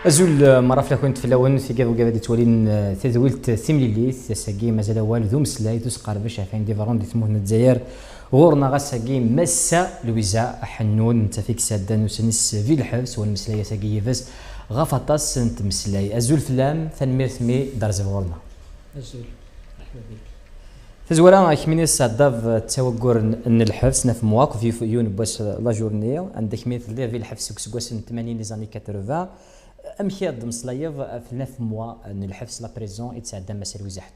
أزول مرافلا كنت في الأول في كذا وكذا تولين تزولت سيمليليس ساقي مازال والدو مسلاي تسقر باش عفين ديفرون دي ثمون الجزائر غورنا غاساقي مسا لويزا حنون انت فيك سادان وسنس في الحبس والمسلاي ساقي يفاس غفطاس انت مسلاي أزول فلام فنميرث مي دارز غورنا أزول مرحبا بك تزولا كميني صداف توقر ان الحبس نف مواقف في يون باش لا جورني عندك مثل في الحبس كسكواس 80 لي زاني 80 امشي هاد المصلايف في 9 موا ان الحبس لا بريزون يتعدى مسير وزاحت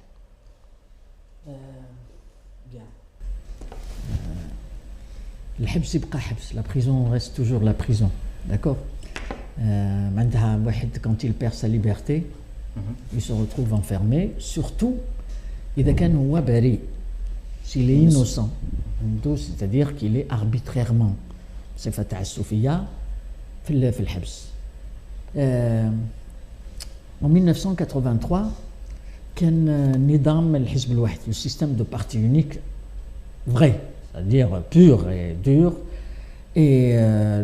الحبس يبقى حبس لا بريزون ريست توجور لا بريزون داكور معناتها واحد quand il perd sa liberté il se retrouve enfermé surtout إذا كان هو بريء s'il est innocent c'est-à-dire qu'il est arbitrairement بصفة تعسفية في الحبس en 1983 كان نظام الحزب الواحد le système de parti unique vrai c'est-à-dire pur et dur et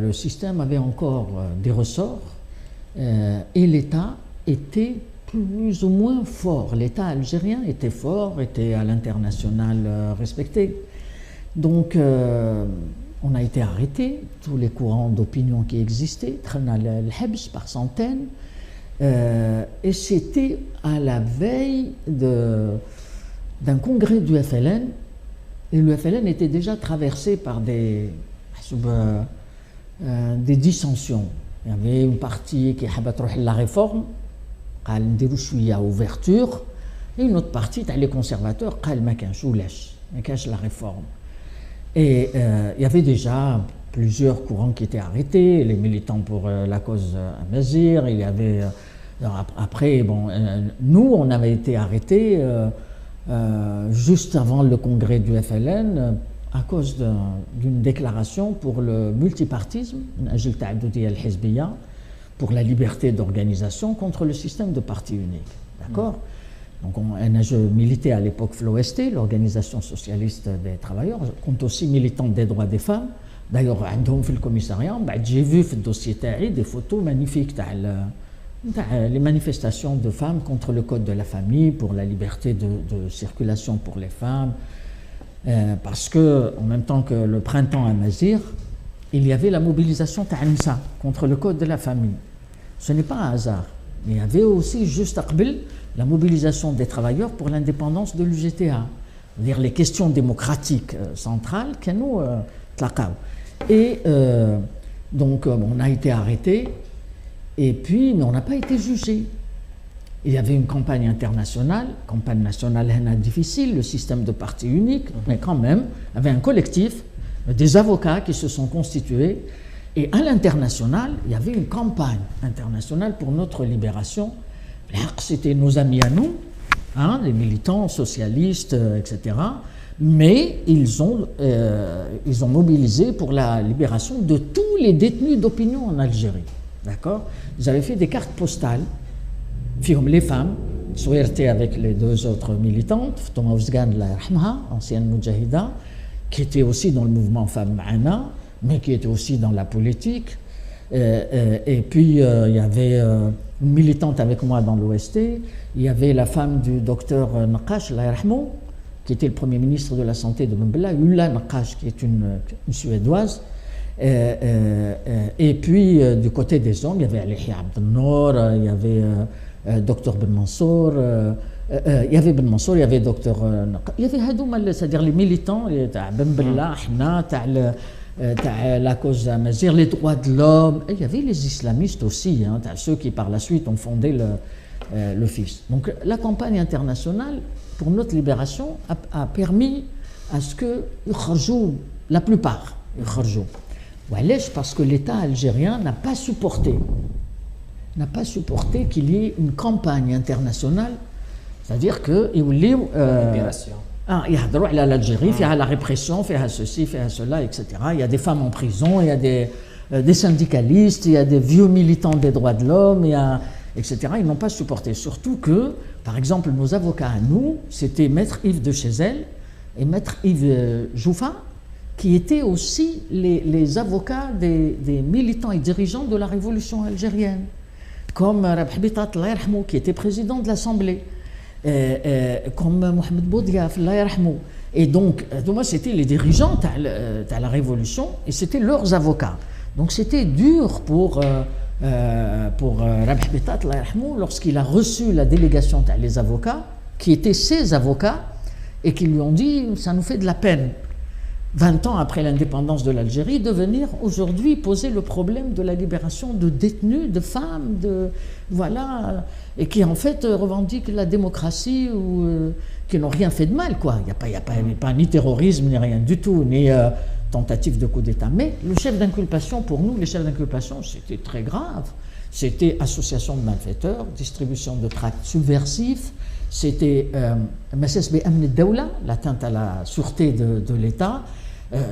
le système avait encore des ressorts et l'État était plus ou moins fort. L'État algérien était fort, était à l'international respecté. Donc, on a été arrêté, tous les courants d'opinion qui existaient, l'Hebs par centaines, et c'était à la veille d'un congrès du FLN, et le FLN était déjà traversé par des dissensions. Il y avait une partie qui a la réforme, قال نديرو شويه ouverture et une autre partie تاع les conservateurs قال ما كانش ولاش ما كانش la réforme et il y avait déjà plusieurs courants qui étaient arrêtés les militants pour la cause Amazir il y avait après bon nous on avait été arrêtés juste avant le congrès du FLN à cause d'une déclaration pour le multipartisme من أجل تعددية الحزبية pour la liberté d'organisation contre le système de parti unique. D'accord ? Donc, je militais à l'époque l'OST, l'Organisation socialiste des travailleurs, compte aussi militante des droits des femmes. D'ailleurs, dans le commissariat, j'ai vu dans le dossier des photos magnifiques les manifestations de femmes contre le code de la famille, pour la liberté de circulation pour les femmes. Parce que, en même temps que le printemps à Mazir, il y avait la mobilisation Ta'ansa contre le code de la famille. Ce n'est pas un hasard. Mais il y avait aussi, juste après, la mobilisation des travailleurs pour l'indépendance de l'UGTA. C'est-à-dire les questions démocratiques centrales que nous tlaqaw. Et donc, on a été arrêtés, et puis, mais on n'a pas été jugés. Il y avait une campagne nationale difficile, le système de parti unique, mais quand même, il y avait un collectif des avocats qui se sont constitués et à l'international, il y avait une campagne internationale pour notre libération. C'était nos amis à nous, hein, les militants socialistes, etc. Mais ils ont mobilisé pour la libération de tous les détenus d'opinion en Algérie. D'accord ? Ils avaient fait des cartes postales, les femmes, Souerté avec les deux autres militantes, Thomas Ouzgan, ancienne Moudjahida, qui était aussi dans le mouvement Femmes Ma'ana, mais qui était aussi dans la politique. Et puis, il y avait une militante avec moi dans l'OST, il y avait la femme du docteur Naqash, qui était le premier ministre de la Santé de Mbella, Ulla Naqash, qui est une Suédoise. Et puis, du côté des hommes, il y avait Alihi Abdelnour, il y avait docteur Ben Mansour, il y avait Ben Mansour, il y avait docteur il y avait Hadouma, c'est-à-dire les militants, Ben Bella, Hna, la cause Amazir, les droits de l'homme, et il y avait les islamistes aussi, hein, ceux qui par la suite ont fondé le FIS. Donc la campagne internationale pour notre libération a permis à ce que la plupart, parce que l'État algérien n'a pas supporté qu'il y ait une campagne internationale. C'est-à-dire qu'il y a l'Algérie, il y a la répression, il y a ceci, il y a cela, etc. Il y a des femmes en prison, il y a des syndicalistes, il y a des vieux militants des droits de l'homme, etc. Ils n'ont pas supporté. Surtout que, par exemple, nos avocats à nous, c'était Maître Yves de Chézel et Maître Yves Joufa, qui étaient aussi les avocats des militants et dirigeants de la révolution algérienne. comme Rabih Bitat, Allah yarhamou, qui était président de l'Assemblée, comme Mohamed Boudiaf, Allah yarhamou. Et donc, c'était les dirigeants de la révolution et c'était leurs avocats. Donc, c'était dur pour Rabih Bitat, Allah yarhamou, lorsqu'il a reçu la délégation des avocats, qui étaient ses avocats, et qui lui ont dit « ça nous fait de la peine ». 20 ans après l'indépendance de l'Algérie, de venir aujourd'hui poser le problème de la libération de détenus, de femmes, voilà, et qui en fait revendiquent la démocratie ou qui n'ont rien fait de mal, quoi. Il n'y a pas ni terrorisme, ni rien du tout, ni tentative de coup d'État. Mais le chef d'inculpation, pour nous, les chefs d'inculpation, c'était très grave. C'était association de malfaiteurs, distribution de tracts subversifs, c'était l'atteinte à la sûreté de l'État.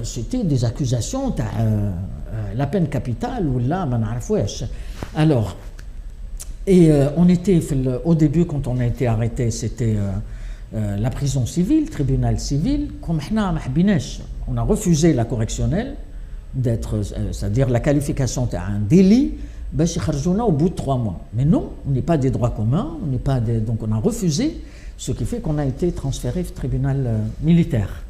C'était des accusations, la peine capitale ou là, alors, et on était, au début, quand on a été arrêté, c'était la prison civile, tribunal civil. Comme on a refusé la correctionnelle, c'est-à-dire la qualification d'un délit, au bout de 3 mois. Mais non, on n'est pas des droits communs, donc on a refusé, ce qui fait qu'on a été transféré au tribunal militaire.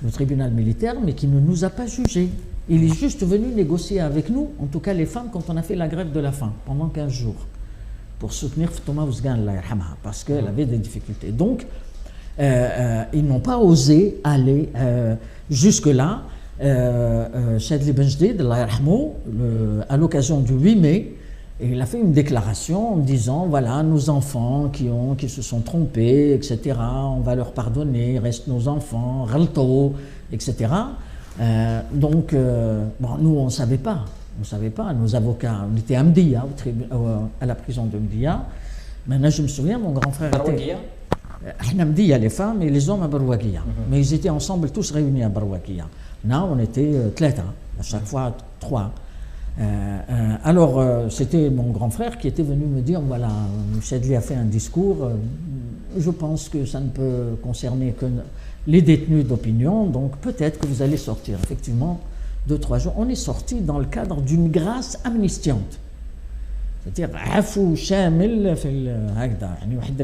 Le tribunal militaire, mais qui ne nous a pas jugés. Il est juste venu négocier avec nous, en tout cas les femmes, quand on a fait la grève de la faim, pendant 15 jours, pour soutenir Fatouma Ouzgan, parce qu'elle avait des difficultés. Donc, ils n'ont pas osé aller jusque-là. Chadli Benjdid, à l'occasion du 8 mai, il a fait une déclaration en disant voilà, nos enfants qui se sont trompés, etc., on va leur pardonner, restent nos enfants, Ralto, etc. Donc, nous, on ne savait pas, nos avocats, on était à Mdia, à la prison de Mdia. Maintenant, je me souviens, mon grand frère était. Mdia, les femmes et les hommes à Barouakia. Mais ils étaient ensemble, tous réunis à Barouakia. Là, on était 3, à chaque fois 3. Alors, c'était mon grand frère qui était venu me dire voilà, Chadli a fait un discours, je pense que ça ne peut concerner que les détenus d'opinion, donc peut-être que vous allez sortir. Effectivement, 2-3 jours, on est sorti dans le cadre d'une grâce amnistiante. C'est-à-dire, عفو شامل في هكذا يعني واحد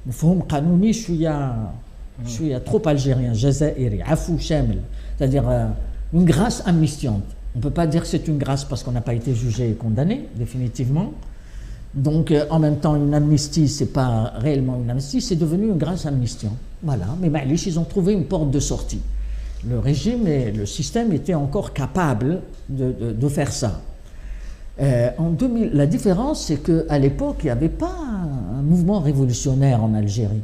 المفهوم قانوني شوية trop algérien, جزائري, عفو شامل, c'est-à-dire une grâce amnistiante. On ne peut pas dire que c'est une grâce parce qu'on n'a pas été jugé et condamné, définitivement. Donc, en même temps, une amnistie, ce n'est pas réellement une amnistie, c'est devenu une grâce amnistiante. Voilà, mais Ma'lish, ils ont trouvé une porte de sortie. Le régime et le système étaient encore capables de faire ça. En 2000, la différence, c'est qu'à l'époque, il n'y avait pas un mouvement révolutionnaire en Algérie.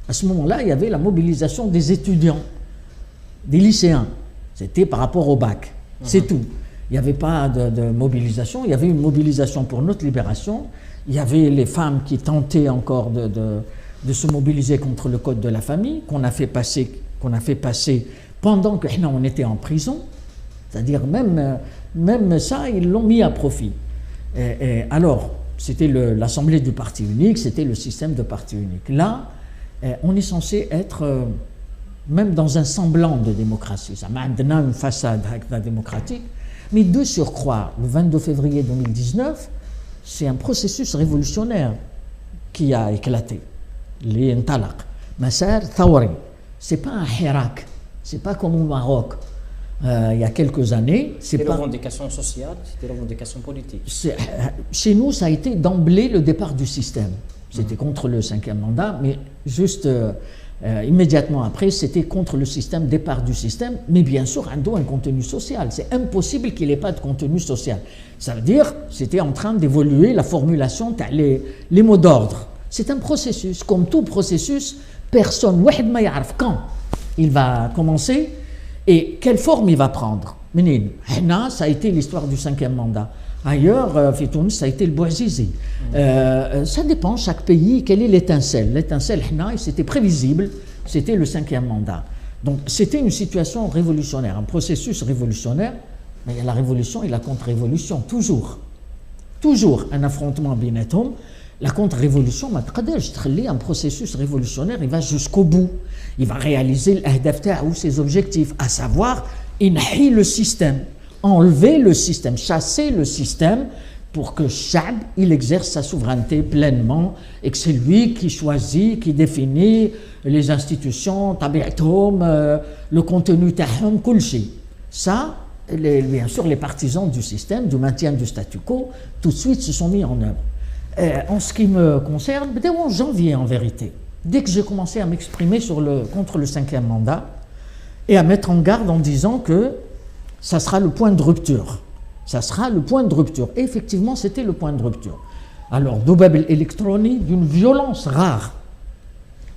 À ce moment-là, il y avait la mobilisation des étudiants, des lycéens. C'était par rapport au bac. C'est tout. Il n'y avait pas de mobilisation. Il y avait une mobilisation pour notre libération. Il y avait les femmes qui tentaient encore de se mobiliser contre le code de la famille, qu'on a fait passer pendant que nous, on était en prison. C'est-à-dire même ça, ils l'ont mis à profit. Alors, c'était l'Assemblée du Parti unique, c'était le système de parti unique. Là, on est censé être même dans un semblant de démocratie. Ça m'a donné une façade démocratique. Mais de surcroît, le 22 février 2019, c'est un processus révolutionnaire qui a éclaté. Les Ntalaq. Massar Thawri. Ce n'est pas un hirak. Ce n'est pas comme au Maroc. Il y a quelques années. C'est des revendications sociales, c'est des revendications politiques. Chez nous, ça a été d'emblée le départ du système. C'était contre le 5e mandat, mais juste immédiatement après, c'était contre le système, départ du système, mais bien sûr, un contenu social. C'est impossible qu'il n'ait pas de contenu social. Ça veut dire, c'était en train d'évoluer la formulation, les mots d'ordre. C'est un processus. Comme tout processus, personne ne sait quand il va commencer et quelle forme il va prendre. Ça a été l'histoire du 5e mandat. Ailleurs, ça a été le Bouazizi. Ça dépend, chaque pays, quelle est l'étincelle. L'étincelle, c'était prévisible, c'était le 5e mandat. Donc, c'était une situation révolutionnaire, un processus révolutionnaire, mais il y a la révolution et la contre-révolution, toujours. Toujours un affrontement binetoum. La contre-révolution, un processus révolutionnaire, il va jusqu'au bout. Il va réaliser ses objectifs, à savoir, inhi le système. Enlever le système, chasser le système pour que Shab, il exerce sa souveraineté pleinement et que c'est lui qui choisit, qui définit les institutions, le contenu tahum, kulchi. Ça, bien sûr, les partisans du système, du maintien du statu quo, tout de suite se sont mis en œuvre. En ce qui me concerne, dès en janvier en vérité, dès que j'ai commencé à m'exprimer contre le 5e mandat et à mettre en garde en disant que ça sera le point de rupture. Ça sera le point de rupture. Et effectivement, c'était le point de rupture. Alors, Doubab électronique, d'une violence rare,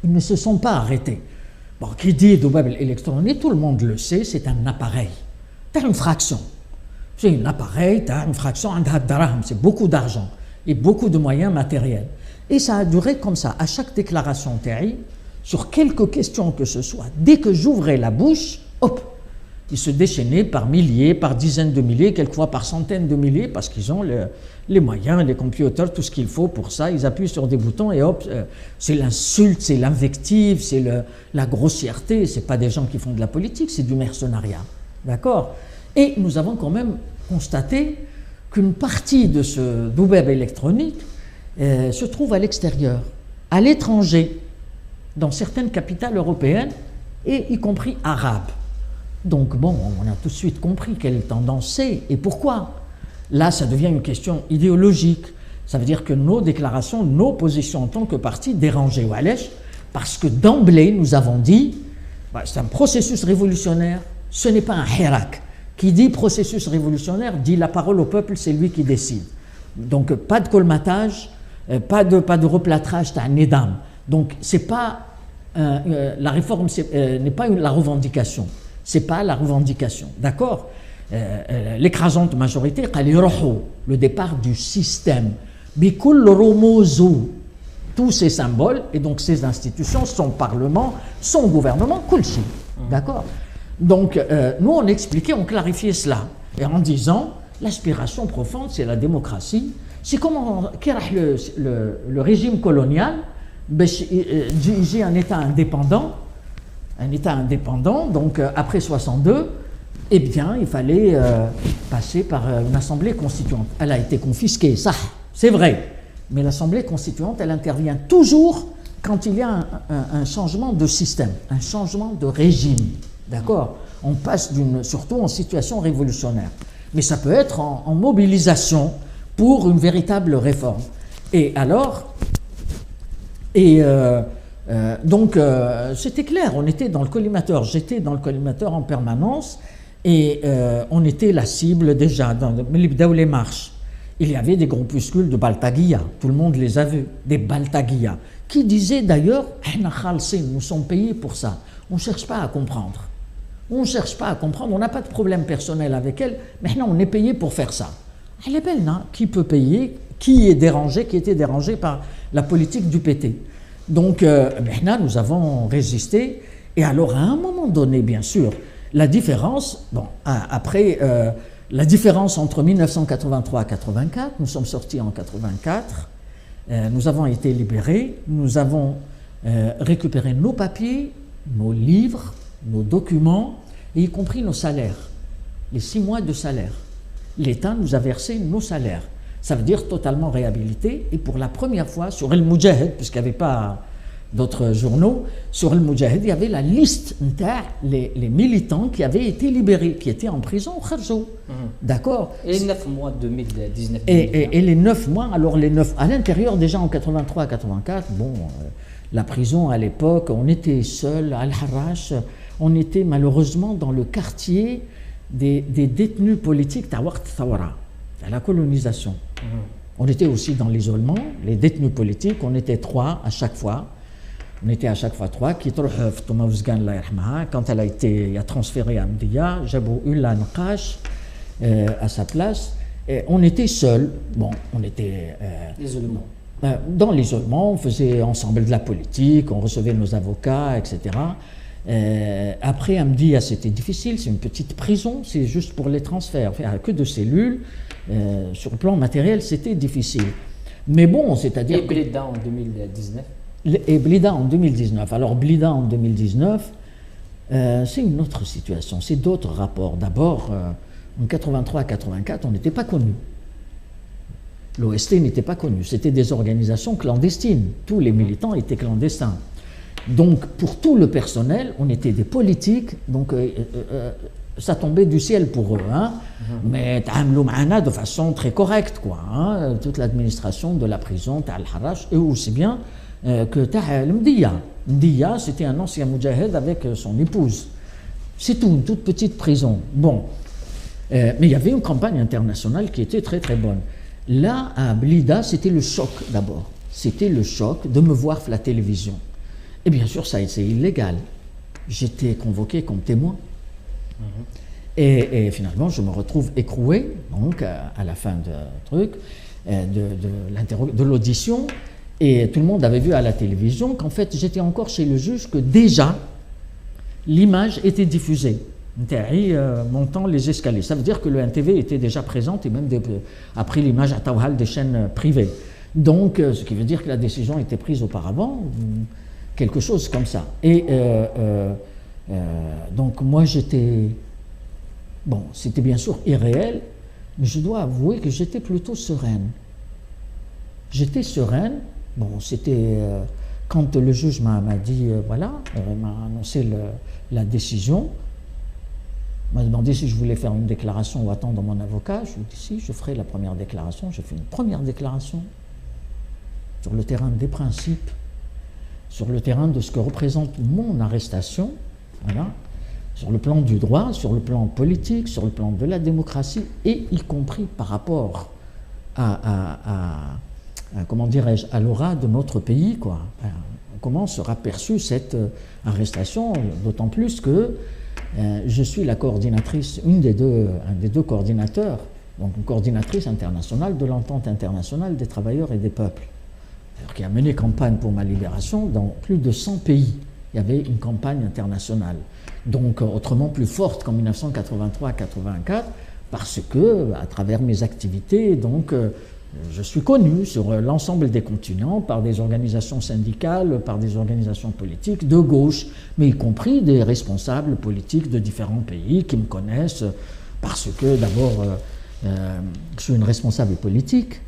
ils ne se sont pas arrêtés. Bon, qui dit Doubab électronique, tout le monde le sait, c'est un appareil. C'est une fraction. C'est un appareil, une fraction, c'est beaucoup d'argent et beaucoup de moyens matériels. Et ça a duré comme ça, à chaque déclaration terrible, sur quelques questions que ce soit. Dès que j'ouvrais la bouche, hop, ils se déchaînaient par milliers, par dizaines de milliers, quelquefois par centaines de milliers, parce qu'ils ont les moyens, les computers, tout ce qu'il faut pour ça. Ils appuient sur des boutons et hop, c'est l'insulte, c'est l'invective, c'est la grossièreté. C'est pas des gens qui font de la politique, c'est du mercenariat. D'accord? Et nous avons quand même constaté qu'une partie de ce doubeb électronique se trouve à l'extérieur, à l'étranger, dans certaines capitales européennes, et y compris arabes. Donc bon, on a tout de suite compris quelle tendance c'est et pourquoi. Là, ça devient une question idéologique. Ça veut dire que nos déclarations, nos positions en tant que parti dérangeaient Walech, parce que d'emblée, nous avons dit, c'est un processus révolutionnaire, ce n'est pas un hirak. Qui dit processus révolutionnaire dit la parole au peuple, c'est lui qui décide. Donc pas de colmatage, pas de replâtrage, t'as un édam. Donc c'est pas la réforme n'est pas la revendication. C'est pas la revendication, d'accord? L'écrasante majorité, le départ du système, tous ces symboles et donc ces institutions, son parlement, son gouvernement, kulchi, d'accord? Donc nous on expliquait, on clarifiait cela et en disant l'aspiration profonde c'est la démocratie, c'est comment le régime colonial dirigeait un État indépendant. Un État indépendant, donc après 62, eh bien, il fallait passer par une assemblée constituante. Elle a été confisquée, ça, c'est vrai. Mais l'assemblée constituante, elle intervient toujours quand il y a un changement de système, un changement de régime. D'accord? On passe surtout en situation révolutionnaire. Mais ça peut être en mobilisation pour une véritable réforme. Et alors, donc c'était clair, on était dans le collimateur, j'étais dans le collimateur en permanence et on était la cible déjà dans les marches. Il y avait des groupuscules de Baltaguia, tout le monde les a vus, des Baltaguia, qui disaient d'ailleurs nous sommes payés pour ça, on ne cherche pas à comprendre. On ne cherche pas à comprendre, on n'a pas de problème personnel avec elle, mais maintenant on est payé pour faire ça. Elle est belle, non? Qui peut payer? Qui est dérangé? Qui était dérangé par la politique du PT? Donc, maintenant, nous avons résisté. Et alors, à un moment donné, bien sûr, la différence, après, la différence entre 1983 et 84, nous sommes sortis en 84, nous avons été libérés, nous avons récupéré nos papiers, nos livres, nos documents, y compris nos salaires, les 6 mois de salaire. L'État nous a versé nos salaires. Ça veut dire totalement réhabilité. Et pour la première fois, sur El Moudjahid, puisqu'il n'y avait pas d'autres journaux, sur El Moudjahid, il y avait la liste les militants qui avaient été libérés, qui étaient en prison au Kharjo. D'accord? Et les 9 mois 2019. Et les 9 mois, alors les 9, à l'intérieur déjà en 83 84, bon, la prison à l'époque, on était seuls, à Al-Harrach, on était malheureusement dans le quartier des détenus politiques Tawart Thawara, à la colonisation. On était aussi dans l'isolement, les détenus politiques, on était 3 à chaque fois. On était à chaque fois 3, qui Thomas Ouzgan, quand elle a été transférée à Mdia, Jabou Ulla Nqash à sa place, et on était seuls. Bon, on était l'isolement. Dans l'isolement, on faisait ensemble de la politique, on recevait nos avocats, etc. Après, Amdia, c'était difficile, c'est une petite prison, c'est juste pour les transferts, enfin, que de cellules. Sur le plan matériel, c'était difficile. Mais bon, c'est-à-dire... Et Blida en 2019 Et Blida en 2019. Alors, Blida en 2019, c'est une autre situation, c'est d'autres rapports. D'abord, en 83-84, on n'était pas connus. L'OST n'était pas connu, c'était des organisations clandestines. Tous les militants étaient clandestins. Donc, pour tout le personnel, on était des politiques, donc ça tombait du ciel pour eux, hein. Mais ta'amlou ma'ana de façon très correcte, quoi, hein. Toute l'administration de la prison, t'as le Harash, et aussi bien que t'as le Mdiya. Mdiya, c'était un ancien moudjahed avec son épouse. C'est tout, une toute petite prison. Bon. Mais il y avait une campagne internationale qui était très très bonne. Là, à Blida, c'était le choc d'abord. C'était le choc de me voir à la télévision. Et bien sûr, ça c'est illégal. J'étais convoqué comme témoin. Et finalement, je me retrouve écroué, donc à la fin de l'audition. Et tout le monde avait vu à la télévision qu'en fait, j'étais encore chez le juge, que déjà, l'image était diffusée. Montant les escaliers. Ça veut dire que le NTV était déjà présent et même a pris l'image à Tawhal des chaînes privées. Donc, ce qui veut dire que la décision était prise auparavant, quelque chose comme ça. Et donc, moi, j'étais... Bon, c'était bien sûr irréel, mais je dois avouer que j'étais plutôt sereine. J'étais sereine. Bon, c'était... quand le juge m'a dit, voilà, m'a annoncé la décision, m'a demandé si je voulais faire une déclaration ou attendre mon avocat. Je lui ai dit si, je ferai la première déclaration. J'ai fait une première déclaration sur le terrain des principes, sur le terrain de ce que représente mon arrestation, voilà, sur le plan du droit, sur le plan politique, sur le plan de la démocratie, et y compris par rapport comment dirais-je, à l'aura de notre pays, quoi. Comment sera perçue cette arrestation, d'autant plus que je suis la coordinatrice, un des deux coordinateurs, donc une coordinatrice internationale de l'entente internationale des travailleurs et des peuples, qui a mené campagne pour ma libération dans plus de 100 pays. Il y avait une campagne internationale, donc autrement plus forte qu'en 1983-84, parce que, à travers mes activités, donc, je suis connu sur l'ensemble des continents par des organisations syndicales, par des organisations politiques de gauche, mais y compris des responsables politiques de différents pays qui me connaissent parce que d'abord, je suis une responsable politique,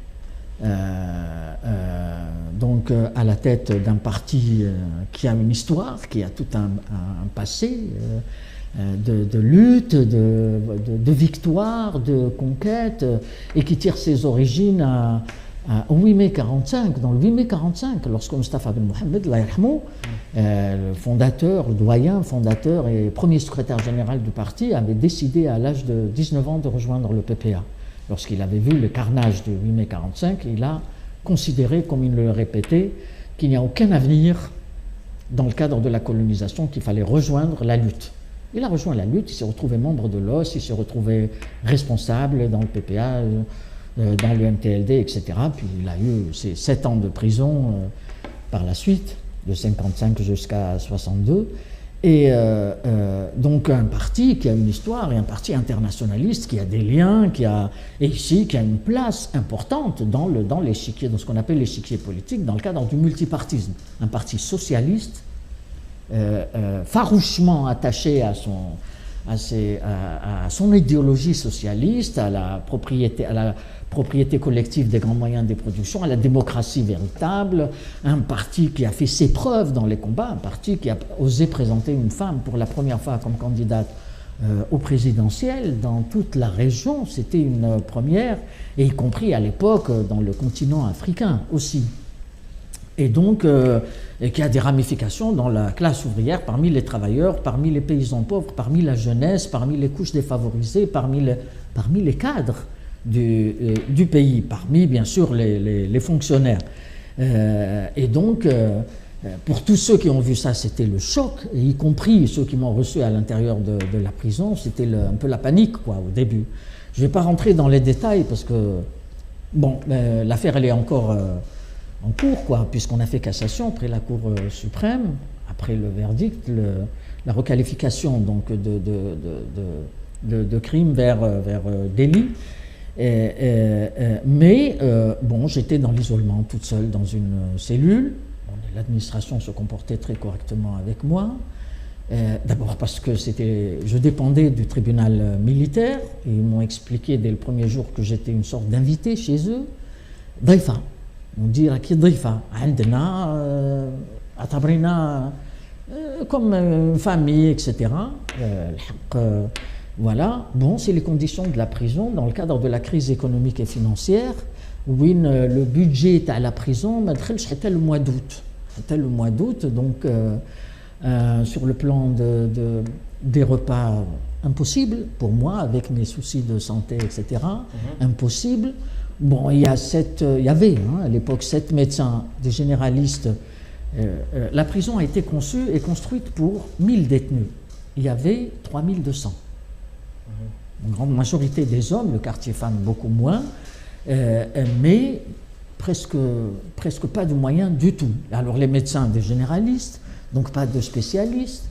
donc à la tête d'un parti qui a une histoire, qui a tout un passé de lutte, de victoire, de conquête, et qui tire ses origines au 8 mai 45. Dans le 8 mai 45, lorsque Mustafa Ben Mohamed, le fondateur, le doyen fondateur et premier secrétaire général du parti, avait décidé à l'âge de 19 ans de rejoindre le PPA. Lorsqu'il avait vu le carnage du 8 mai 45, il a considéré, comme il le répétait, qu'il n'y a aucun avenir dans le cadre de la colonisation, qu'il fallait rejoindre la lutte. Il a rejoint la lutte, il s'est retrouvé membre de l'OS, il s'est retrouvé responsable dans le PPA, dans le MTLD, etc. Puis il a eu ses 7 ans de prison par la suite, de 55 jusqu'à 62. Et donc un parti qui a une histoire, et un parti internationaliste qui a des liens, et ici qui a une place importante dans l'échiquier, dans ce qu'on appelle l'échiquier politique, dans le cadre du multipartisme. Un parti socialiste, farouchement attaché à son idéologie socialiste, à la propriété collective des grands moyens de production, à la démocratie véritable, un parti qui a fait ses preuves dans les combats, un parti qui a osé présenter une femme pour la première fois comme candidate au présidentiel dans toute la région. C'était une première, et y compris à l'époque dans le continent africain aussi. Et donc, qui a des ramifications dans la classe ouvrière, parmi les travailleurs, parmi les paysans pauvres, parmi la jeunesse, parmi les couches défavorisées, parmi les cadres du pays, parmi bien sûr les fonctionnaires. Et donc, pour tous ceux qui ont vu ça, c'était le choc, et y compris ceux qui m'ont reçu à l'intérieur de la prison, c'était un peu la panique, quoi, au début. Je ne vais pas rentrer dans les détails parce que, bon, l'affaire elle est encore en cours, quoi, puisqu'on a fait cassation après la Cour suprême, après le verdict, la requalification donc de crime vers délit. Mais bon, j'étais dans l'isolement, toute seule dans une cellule. Bon, l'administration se comportait très correctement avec moi. D'abord parce que je dépendais du tribunal militaire, et ils m'ont expliqué dès le premier jour que j'étais une sorte d'invité chez eux. ضيفة ندير راكي ضيفة عندنا اعتبرينا comme famille, etc. Voilà. Bon, c'est les conditions de la prison dans le cadre de la crise économique et financière où le budget à la prison m'a dit le mois d'août. C'était le mois d'août, donc sur le plan des repas, impossible pour moi avec mes soucis de santé, etc. Impossible. Bon, il y avait à l'époque 7 médecins, des généralistes. La prison a été conçue et construite pour 1000 détenus. Il y avait 3200. Une grande majorité des hommes, le quartier femme beaucoup moins, mais presque pas de moyens du tout. Alors les médecins, des généralistes, donc pas de spécialistes,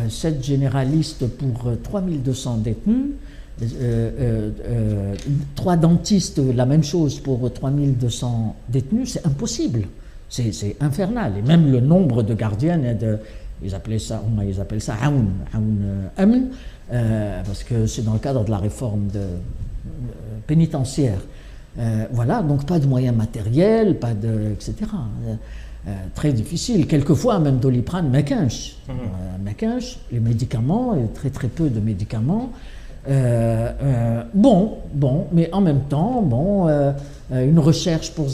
7 généralistes pour 3200 détenus, 3 dentistes, la même chose pour 3200 détenus, c'est impossible. C'est infernal. Et même le nombre de gardiennes, ils appellent ça Aoun Amn, parce que c'est dans le cadre de la réforme pénitentiaire. Voilà, donc pas de moyens matériels, etc. Très difficile. Quelquefois, même Doliprane, Mekinch, les médicaments, et très peu de médicaments. Bon, mais en même temps, une recherche pour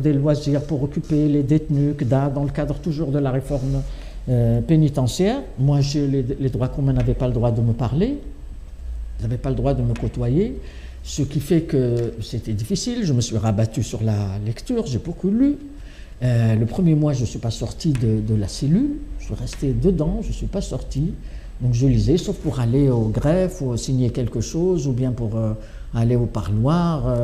des loisirs, pour occuper les détenus, dans le cadre toujours de la réforme pénitentiaire. Moi, les droits communs n'avaient pas le droit de me parler, ils n'avaient pas le droit de me côtoyer, ce qui fait que c'était difficile. Je me suis rabattu sur la lecture, j'ai beaucoup lu. Le premier mois, je ne suis pas sorti de la cellule, je suis resté dedans, je ne suis pas sorti. Donc je lisais, sauf pour aller au greffe ou signer quelque chose, ou bien pour aller au parloir.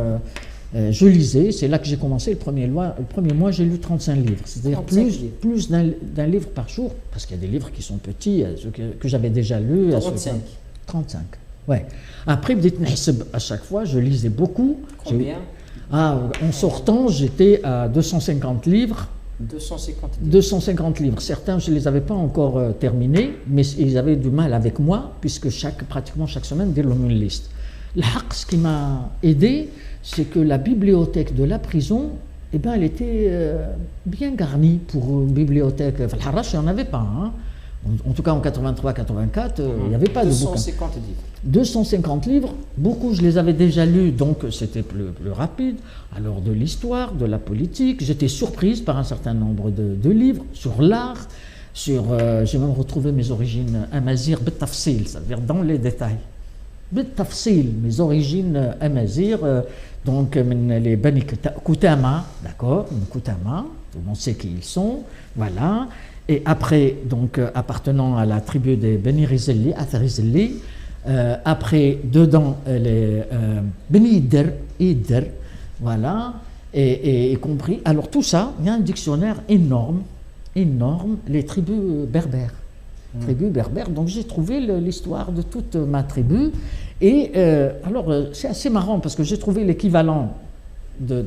Je lisais, c'est là que j'ai commencé le premier mois, j'ai lu 35 livres. C'est-à-dire plus d'un livre par jour, parce qu'il y a des livres qui sont petits, ceux que j'avais déjà lus. 35, ouais. Après, à chaque fois, je lisais beaucoup. Combien? En sortant, j'étais à 250 livres. 250 livres. Certains, je ne les avais pas encore terminés, mais ils avaient du mal avec moi, puisque pratiquement chaque semaine, ils une liste. Ce qui m'a aidé, c'est que la bibliothèque de la prison, elle était bien garnie pour une bibliothèque. Enfin, le Harash, il n'y en avait pas. Hein. En tout cas, en 83-84, il n'y avait pas de bouquins. 250 livres. 250 livres, beaucoup je les avais déjà lus, donc c'était plus rapide. Alors de l'histoire, de la politique, j'étais surprise par un certain nombre de livres sur l'art, j'ai même retrouvé mes origines amazir b'tafsil, c'est-à-dire dans les détails. B'tafsil, mes origines amazir, donc les Bani Koutama, d'accord, Koutama, tout le monde sait qui ils sont, voilà. Et après, donc appartenant à la tribu des Beni Rizeli, Atharizeli, après, dedans, les Beni Idr, voilà, et compris. Alors, tout ça, il y a un dictionnaire énorme, les tribus berbères. Donc, j'ai trouvé l'histoire de toute ma tribu. Et alors, c'est assez marrant parce que j'ai trouvé l'équivalent de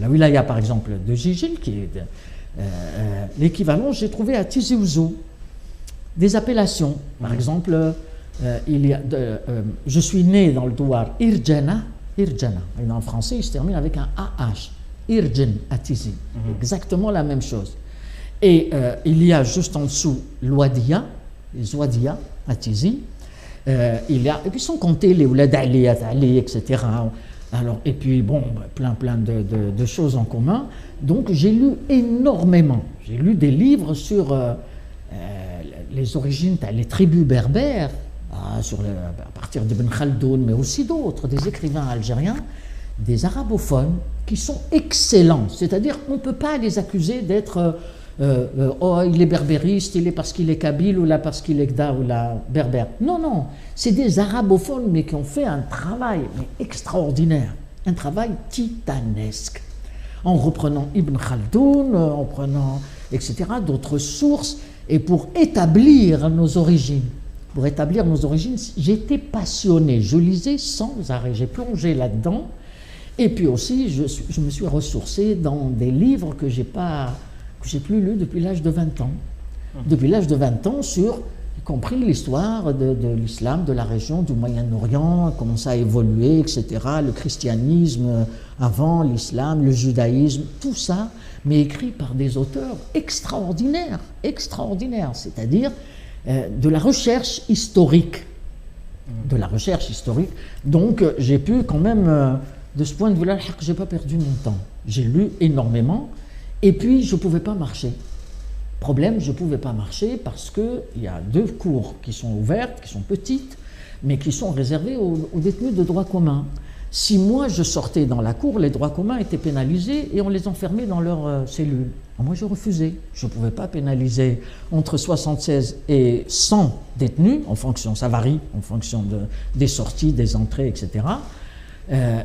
la wilaya, par exemple, de Jijil, qui est l'équivalent, j'ai trouvé à Tizi Ouzou des appellations. Par exemple, je suis né dans le douar Irjana, et en français il se termine avec un AH, Irjan à Tizi, exactement la même chose. Et il y a juste en dessous l'Ouadia, les Ouadia à Tizi, et puis sont comptés les Oulad Ali, etc. Alors, et puis bon, plein de choses en commun. Donc j'ai lu énormément, j'ai lu des livres sur les origines, les tribus berbères, à partir d'Ibn Khaldoun, mais aussi d'autres, des écrivains algériens, des arabophones, qui sont excellents. C'est-à-dire qu'on ne peut pas les accuser d'être il est berbériste, il est parce qu'il est kabyle, ou là parce qu'il est gda, ou là berbère. Non, c'est des arabophones, mais qui ont fait un travail extraordinaire, un travail titanesque. En reprenant Ibn Khaldoun, en prenant, etc., d'autres sources, et pour établir nos origines. J'étais passionné, je lisais sans arrêt, j'ai plongé là-dedans, et puis aussi je me suis ressourcé dans des livres que j'ai plus lus depuis l'âge de 20 ans. Depuis l'âge de 20 ans sur compris l'histoire de l'islam, de la région, du Moyen-Orient, comment ça a évolué, etc. Le christianisme avant, l'islam, le judaïsme, tout ça, mais écrit par des auteurs extraordinaires, extraordinaires, c'est-à-dire de la recherche historique. De la recherche historique. Donc, j'ai pu quand même, de ce point de vue-là, je n'ai pas perdu mon temps. J'ai lu énormément, et puis je ne pouvais pas marcher. Problème, je ne pouvais pas marcher parce qu'il y a 2 cours qui sont ouvertes, qui sont petites, mais qui sont réservées aux détenus de droit commun. Si moi je sortais dans la cour, les droits communs étaient pénalisés et on les enfermait dans leurs cellules. Moi je refusais. Je ne pouvais pas pénaliser entre 76 et 100 détenus, en fonction, ça varie, en fonction des sorties, des entrées, etc.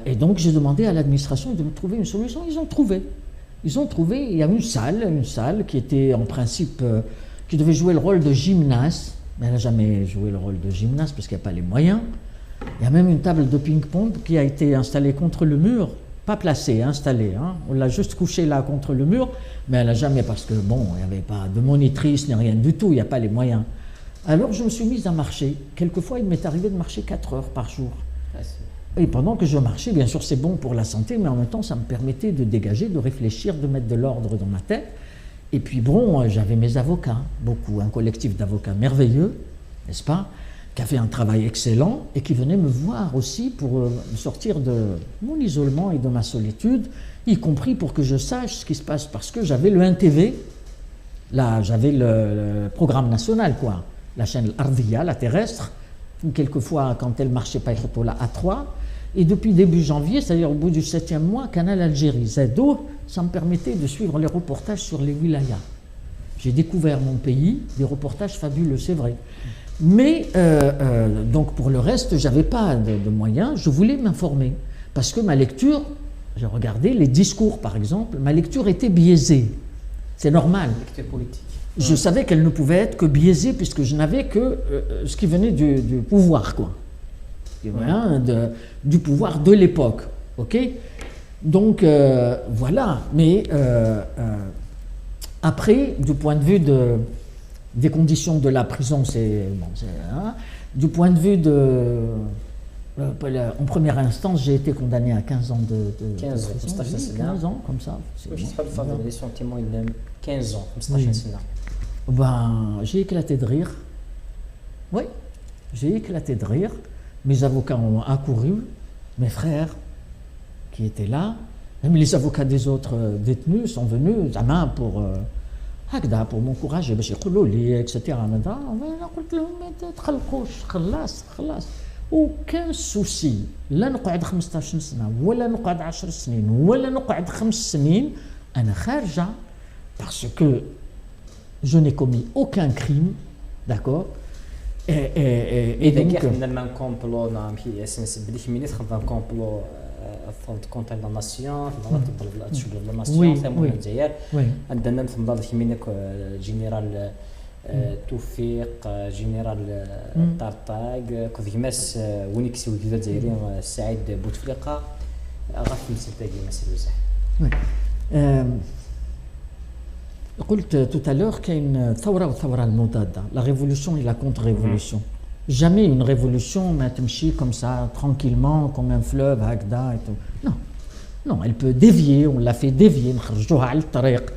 Et donc j'ai demandé à l'administration de me trouver une solution. Ils ont trouvé. Il y a une salle qui était en principe, qui devait jouer le rôle de gymnase, mais elle n'a jamais joué le rôle de gymnase parce qu'il n'y a pas les moyens. Il y a même une table de ping-pong qui a été installée contre le mur, pas placée, installée. Hein. On l'a juste couchée là contre le mur, mais elle n'a jamais, parce que bon, il n'y avait pas de monitrice ni rien du tout, il n'y a pas les moyens. Alors je me suis mise à marcher. Quelquefois, il m'est arrivé de marcher 4 heures par jour. Et pendant que je marchais, bien sûr c'est bon pour la santé, mais en même temps ça me permettait de dégager, de réfléchir, de mettre de l'ordre dans ma tête. Et puis bon, j'avais mes avocats, beaucoup, un collectif d'avocats merveilleux, n'est-ce pas, qui a fait un travail excellent et qui venait me voir aussi pour me sortir de mon isolement et de ma solitude, y compris pour que je sache ce qui se passe, parce que j'avais le 1TV, là j'avais le programme national, quoi, la chaîne Ardia, la terrestre, quelquefois quand elle marchait pas, il la A3. Et depuis début janvier, c'est-à-dire au bout du 7e mois, Canal Algérie, ZO, ça me permettait de suivre les reportages sur les wilayas. J'ai découvert mon pays, des reportages fabuleux, c'est vrai. Mais, donc pour le reste, je n'avais pas de moyens, je voulais m'informer. Parce que ma lecture, j'ai regardé les discours par exemple, ma lecture était biaisée. C'est normal. Lecture politique. Je savais qu'elle ne pouvait être que biaisée puisque je n'avais que ce qui venait du pouvoir, quoi. Du pouvoir de l'époque, ok. Donc voilà, mais après, du point de vue des conditions de la prison, c'est bon, hein, du point de vue en première instance, j'ai été condamné à 15 ans de 15 ans, comme ça. Je sais pas le faire témoin 15 ans, ben, j'ai éclaté de rire. Oui, j'ai éclaté de rire. Mes avocats ont accouru, mes frères qui étaient là, même les avocats des autres détenus sont venus à main pour m'encourager, etc. Aucun souci. لا نقعد 15 سنة ولا نقعد 10 سنين ولا نقعد 5 سنين أنا خارجة parce que je n'ai commis aucun crime, d'accord. Et donc لما نكومبلو نمشي اساس بديش ملي تخدم كومبلو فرد كونتر لا ناسيون تضرب تشوف لا ناسيون ثم الجزائر عندنا مثل ضرب كيمينك جنرال توفيق جنرال طارطاق كوفيماس ونيكسي وجداد جزائريين سعيد بوتفليقه غاف مسلتاقي مسير بزاف. قلت tout à l'heure qu'il y a une ثورة والثورة المضادة, la révolution et la contre-révolution. Jamais une révolution m'a تمشي comme ça tranquillement comme un fleuve هكذا et tout. Non, elle peut dévier, on l'a fait dévier, نخرجوها على الطريق,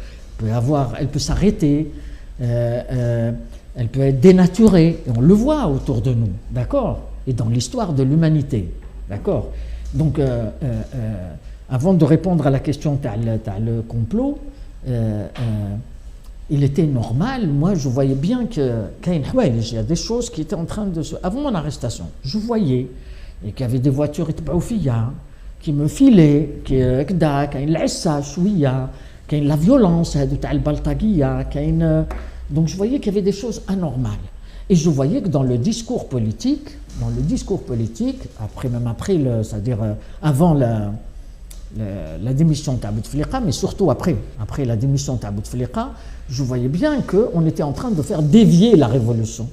elle peut s'arrêter, elle peut être dénaturée, et on le voit autour de nous, d'accord, et dans l'histoire de l'humanité, d'accord. Donc avant de répondre à la question t'as le complot, il était normal, moi je voyais bien qu'il y a des choses qui étaient en train de se... Avant mon arrestation, je voyais et qu'il y avait des voitures qui me filaient, qu'il y a la violence, donc je voyais qu'il y avait des choses anormales. Et je voyais que dans le discours politique, c'est-à-dire avant la démission de Bouteflika, mais surtout après la démission de Bouteflika, je voyais bien qu'on était en train de faire dévier la révolution.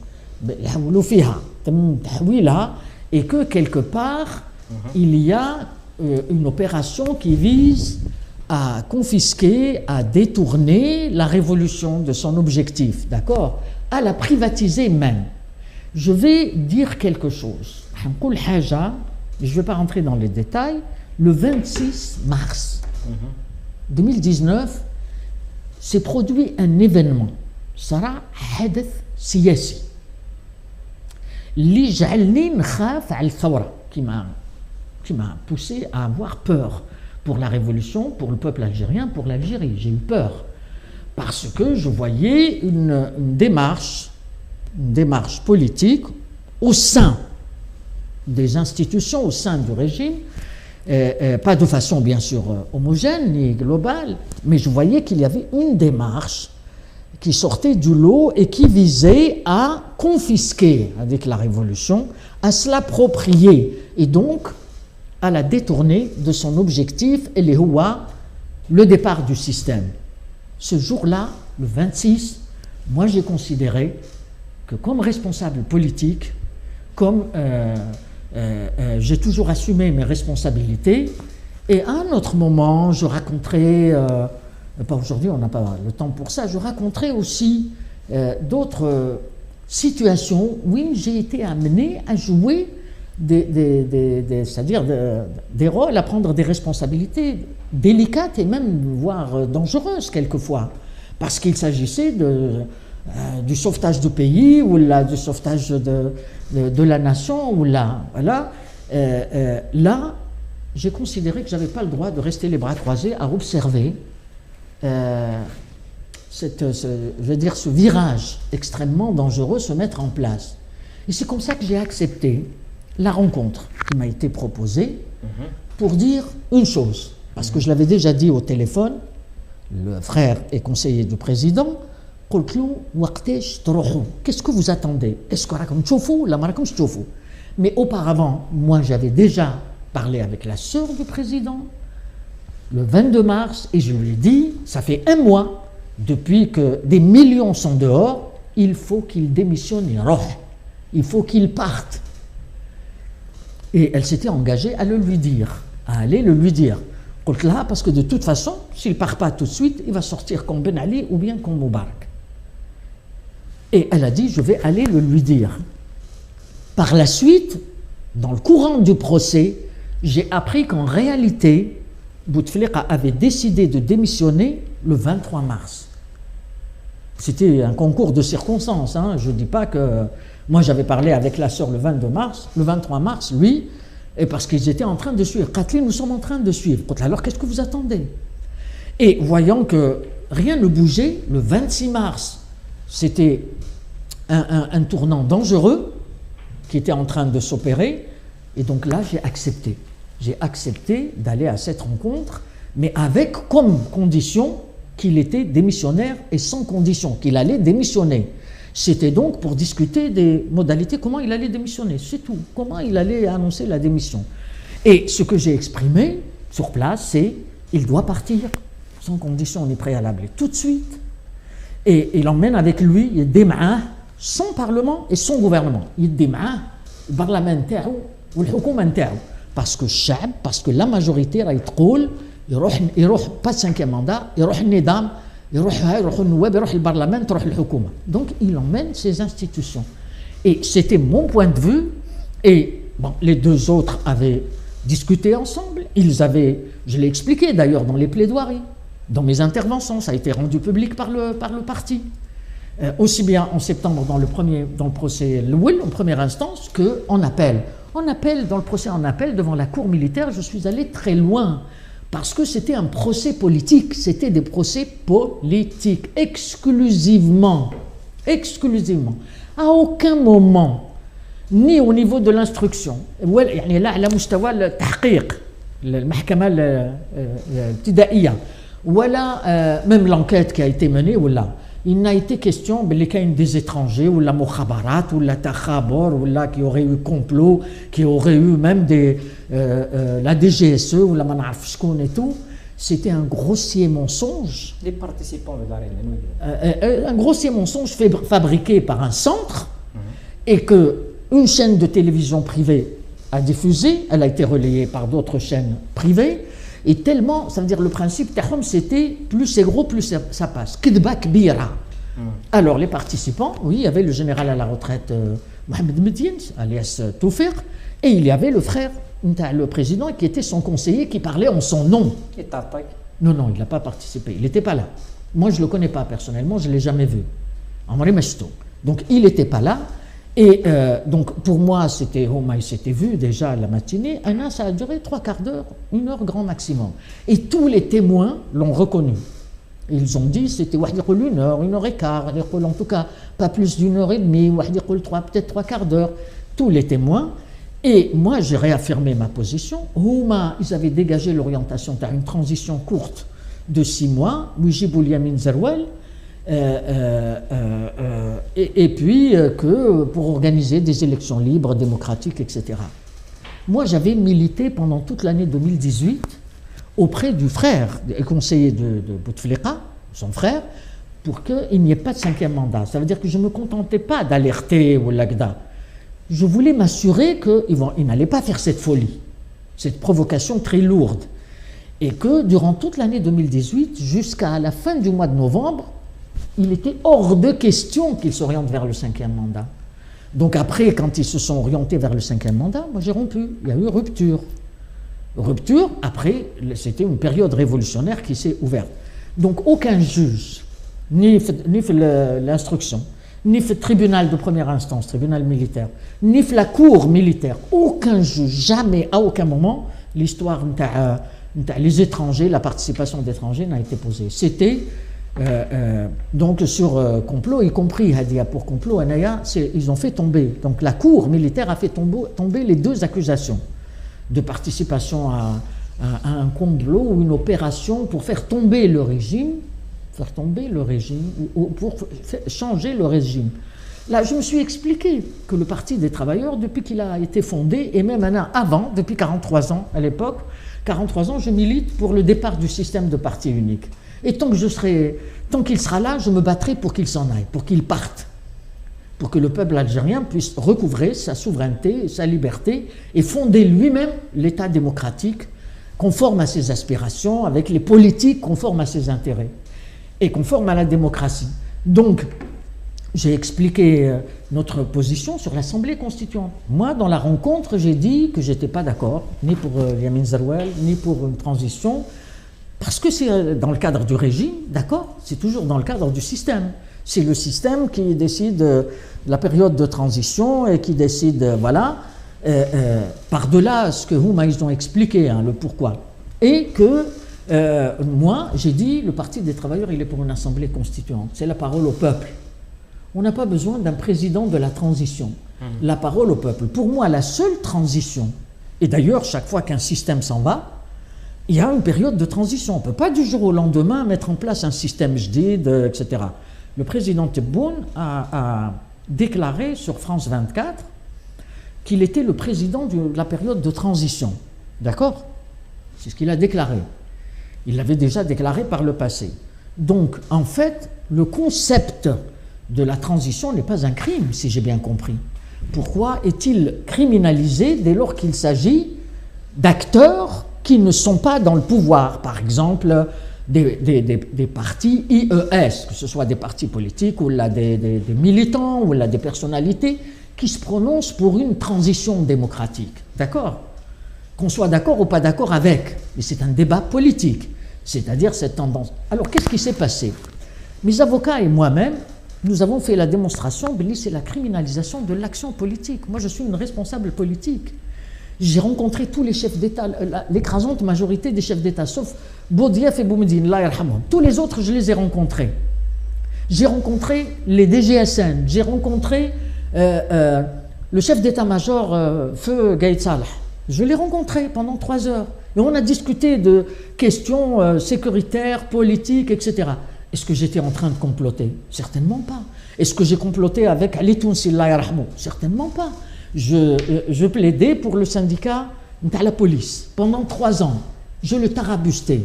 Et que quelque part, il y a une opération qui vise à confisquer, à détourner la révolution de son objectif, d'accord, à la privatiser même. je vais dire quelque chose. Je ne vais pas rentrer dans les détails. Le 26 mars 2019, s'est produit un événement. صار حدث سياسي اللي جعلني نخاف على الثورة qui m'a poussé à avoir peur pour la révolution, pour le peuple algérien, pour l'Algérie. J'ai eu peur parce que je voyais une démarche politique au sein des institutions, au sein du régime, pas de façon bien sûr homogène ni globale, mais je voyais qu'il y avait une démarche qui sortait du lot et qui visait à confisquer, avec la révolution, à se l'approprier et donc à la détourner de son objectif, et le départ du système. Ce jour-là, le 26, moi j'ai considéré que comme responsable politique, comme j'ai toujours assumé mes responsabilités, et à un autre moment, je raconterai, pas aujourd'hui, on n'a pas le temps pour ça, je raconterai aussi d'autres situations où j'ai été amené à jouer c'est-à-dire des rôles, à prendre des responsabilités délicates et même voire dangereuses quelquefois, parce qu'il s'agissait du sauvetage du pays ou du sauvetage de la nation ou voilà. Là, j'ai considéré que je n'avais pas le droit de rester les bras croisés à observer ce virage extrêmement dangereux se mettre en place. Et c'est comme ça que j'ai accepté la rencontre qui m'a été proposée pour dire une chose, parce que je l'avais déjà dit au téléphone, le frère et conseiller du président, qu'est-ce que vous attendez? Est-ce que mais auparavant, moi j'avais déjà parlé avec la sœur du président le 22 mars et je lui ai dit, ça fait un mois depuis que des millions sont dehors, il faut qu'il démissionne, il faut qu'il parte. Et elle s'était engagée à aller le lui dire. Parce que de toute façon, s'il ne part pas tout de suite, il va sortir comme Ben Ali ou bien comme Moubarak. Et elle a dit, je vais aller le lui dire. Par la suite, dans le courant du procès, j'ai appris qu'en réalité, Bouteflika avait décidé de démissionner le 23 mars. C'était un concours de circonstances. Je ne dis pas que... Moi, j'avais parlé avec la sœur le 22 mars. Le 23 mars, lui, et parce qu'ils étaient en train de suivre. Kathleen, nous sommes en train de suivre. Alors, qu'est-ce que vous attendez? Et voyant que rien ne bougeait, le 26 mars, c'était un tournant dangereux qui était en train de s'opérer. Et donc là, j'ai accepté. J'ai accepté d'aller à cette rencontre, mais avec comme condition qu'il était démissionnaire et sans condition, qu'il allait démissionner. C'était donc pour discuter des modalités, comment il allait démissionner, c'est tout, comment il allait annoncer la démission. Et ce que j'ai exprimé sur place, c'est il doit partir sans condition ni préalable, et tout de suite. Et il emmène avec lui, il démarre son parlement et son gouvernement. Il démarre le parlement ou le gouvernement parce que la majorité, il ne pas 5e mandat, il nidam. Donc il emmène ces institutions. Et c'était mon point de vue, et les deux autres avaient discuté ensemble, je l'ai expliqué d'ailleurs dans les plaidoiries, dans mes interventions, ça a été rendu public par le parti. Aussi bien en septembre dans le procès en première instance qu'en appel. Dans le procès en appel devant la cour militaire, je suis allé très loin. Parce que c'était un procès politique, c'était des procès politiques, exclusivement. À aucun moment, ni au niveau de l'instruction, même l'enquête qui a été menée, il n'a été question des étrangers, ou la mukhabarat, ou la takhabor, ou la qui aurait eu complot, qui aurait eu même la DGSE, ou la manafshkoun et tout. C'était un grossier mensonge. Les participants de l'arène. Un grossier mensonge fabriqué par un centre, et qu'une chaîne de télévision privée a diffusé, elle a été relayée par d'autres chaînes privées, et tellement, ça veut dire le principe, c'était plus c'est gros, plus ça passe. Kidba kbira. Alors les participants, oui, il y avait le général à la retraite Mohamed Medine, alias Toufir, et il y avait le frère, le président, qui était son conseiller, qui parlait en son nom. Non, il n'a pas participé, il n'était pas là. Moi, je ne le connais pas personnellement, je ne l'ai jamais vu. Donc, il n'était pas là. Et donc, pour moi, c'était vu déjà la matinée. Ça a duré 3/4 d'heure, 1 heure grand maximum. Et tous les témoins l'ont reconnu. Ils ont dit c'était 1 heure, 1 heure et quart, en tout cas pas plus d'1 heure et demie, peut-être 3/4 d'heure. Tous les témoins. Et moi, j'ai réaffirmé ma position. Ils avaient dégagé l'orientation d'une transition courte de 6 mois, Wijibou Yamin Zerwel, et puis que pour organiser des élections libres, démocratiques, etc. Moi, j'avais milité pendant toute l'année 2018 auprès du frère et conseiller de Bouteflika, son frère, pour qu'il n'y ait pas de 5e mandat. Ça veut dire que je ne me contentais pas d'alerter ou l'Agda. Je voulais m'assurer qu'il n'allait pas faire cette folie, cette provocation très lourde. Et que durant toute l'année 2018, jusqu'à la fin du mois de novembre, il était hors de question qu'ils s'orientent vers le 5e mandat. Donc après, quand ils se sont orientés vers le 5e mandat, moi j'ai rompu. Il y a eu rupture. Rupture, après, c'était une période révolutionnaire qui s'est ouverte. Donc aucun juge, ni l'instruction, ni le tribunal de première instance, tribunal militaire, ni la cour militaire, aucun juge, jamais, à aucun moment, l'histoire les étrangers, la participation d'étrangers n'a été posée. C'était donc sur complot, y compris Hadia pour complot, Anaya, ils ont fait tomber. Donc la cour militaire a fait tomber les 2 accusations de participation à un complot ou une opération pour faire tomber le régime, ou pour changer le régime. Là, je me suis expliqué que le Parti des travailleurs, depuis qu'il a été fondé, et même avant, depuis 43 ans à l'époque, 43 ans, je milite pour le départ du système de parti unique. Et tant qu'il sera là, je me battrai pour qu'il s'en aille, pour qu'il parte, pour que le peuple algérien puisse recouvrer sa souveraineté, sa liberté, et fonder lui-même l'État démocratique conforme à ses aspirations, avec les politiques conformes à ses intérêts, et conforme à la démocratie. Donc, j'ai expliqué notre position sur l'Assemblée constituante. Moi, dans la rencontre, j'ai dit que je n'étais pas d'accord, ni pour Yamin Zerwel, ni pour une transition, parce que c'est dans le cadre du régime, d'accord, c'est toujours dans le cadre du système. C'est le système qui décide de la période de transition et qui décide, par-delà ce que ils ont expliqué, le pourquoi. Et que moi, j'ai dit, le Parti des travailleurs, il est pour une assemblée constituante. C'est la parole au peuple. On n'a pas besoin d'un président de la transition. La parole au peuple. Pour moi, la seule transition, et d'ailleurs, chaque fois qu'un système s'en va, il y a une période de transition. On ne peut pas du jour au lendemain mettre en place un système jdid, etc. Le président Tebboune a déclaré sur France 24 qu'il était le président de la période de transition. D'accord? C'est ce qu'il a déclaré. Il l'avait déjà déclaré par le passé. Donc, en fait, le concept de la transition n'est pas un crime, si j'ai bien compris. Pourquoi est-il criminalisé dès lors qu'il s'agit d'acteurs qui ne sont pas dans le pouvoir? Par exemple, des partis IES, que ce soit des partis politiques ou là des militants ou là des personnalités qui se prononcent pour une transition démocratique. D'accord? Qu'on soit d'accord ou pas d'accord avec, mais c'est un débat politique, c'est-à-dire cette tendance. Alors, qu'est-ce qui s'est passé? Mes avocats et moi-même, nous avons fait la démonstration, c'est la criminalisation de l'action politique. Moi, je suis une responsable politique. J'ai rencontré tous les chefs d'État, l'écrasante majorité des chefs d'État, sauf Boudiaf et Boumedine, Allah yarhamhum. Tous les autres, je les ai rencontrés. J'ai rencontré les DGSN, j'ai rencontré le chef d'état-major, Feu Gaïd Salah. Je l'ai rencontré pendant 3 heures. Et on a discuté de questions sécuritaires, politiques, etc. Est-ce que j'étais en train de comploter? Certainement pas. Est-ce que j'ai comploté avec Ali Tounsi, Allah yarhamhum? Certainement pas. Je plaidais pour le syndicat de la police pendant 3 ans. Je le tarabustais.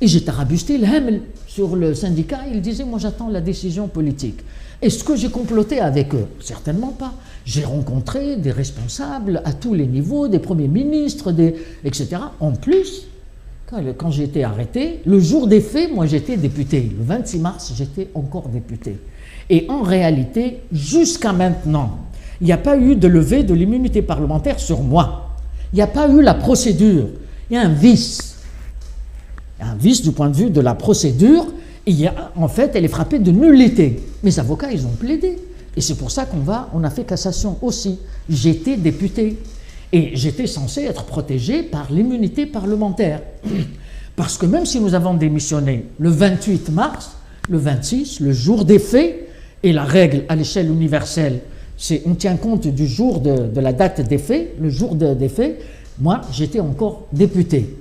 Et j'ai tarabusté le Hamel sur le syndicat. Il disait, moi j'attends la décision politique. Est-ce que j'ai comploté avec eux? Certainement pas. J'ai rencontré des responsables à tous les niveaux, des premiers ministres, etc. En plus, quand j'ai été arrêté, le jour des faits, moi j'étais député. Le 26 mars, j'étais encore député. Et en réalité, jusqu'à maintenant, Il n'y a pas eu de levée de l'immunité parlementaire sur moi. Il n'y a pas eu la procédure. Il y a un vice. Il y a un vice du point de vue de la procédure. En fait, elle est frappée de nullité. Mes avocats, ils ont plaidé. Et c'est pour ça on a fait cassation aussi. J'étais député. Et j'étais censé être protégé par l'immunité parlementaire. Parce que même si nous avons démissionné le 28 mars, le 26, le jour des faits, et la règle à l'échelle universelle, c'est on tient compte du jour de la date des faits, le jour des faits, moi j'étais encore député.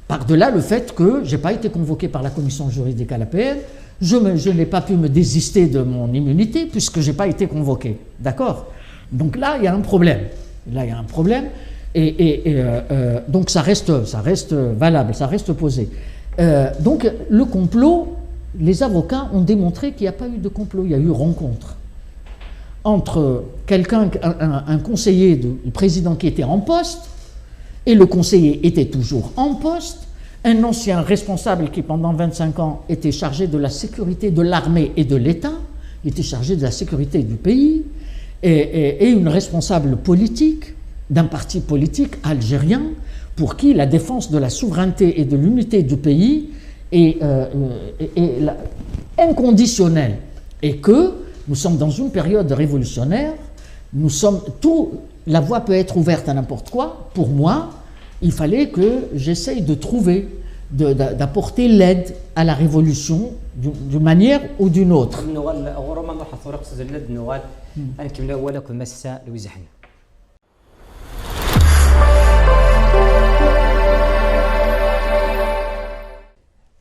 Par-delà le fait que je n'ai pas été convoqué par la commission juridique à l'APR, je n'ai pas pu me désister de mon immunité puisque je n'ai pas été convoqué. D'accord? Donc là, il y a un problème. Donc ça reste valable, ça reste posé. Donc le complot, les avocats ont démontré qu'il n'y a pas eu de complot, il y a eu rencontre entre un conseiller du président qui était en poste, et le conseiller était toujours en poste, un ancien responsable qui pendant 25 ans était chargé de la sécurité de l'armée et de l'État, il était chargé de la sécurité du pays, et une responsable politique d'un parti politique algérien pour qui la défense de la souveraineté et de l'unité du pays est inconditionnelle, et que nous sommes dans une période révolutionnaire, la voie peut être ouverte à n'importe quoi. Pour moi, il fallait que j'essaye de trouver, d'apporter l'aide à la révolution d'une manière ou d'une autre.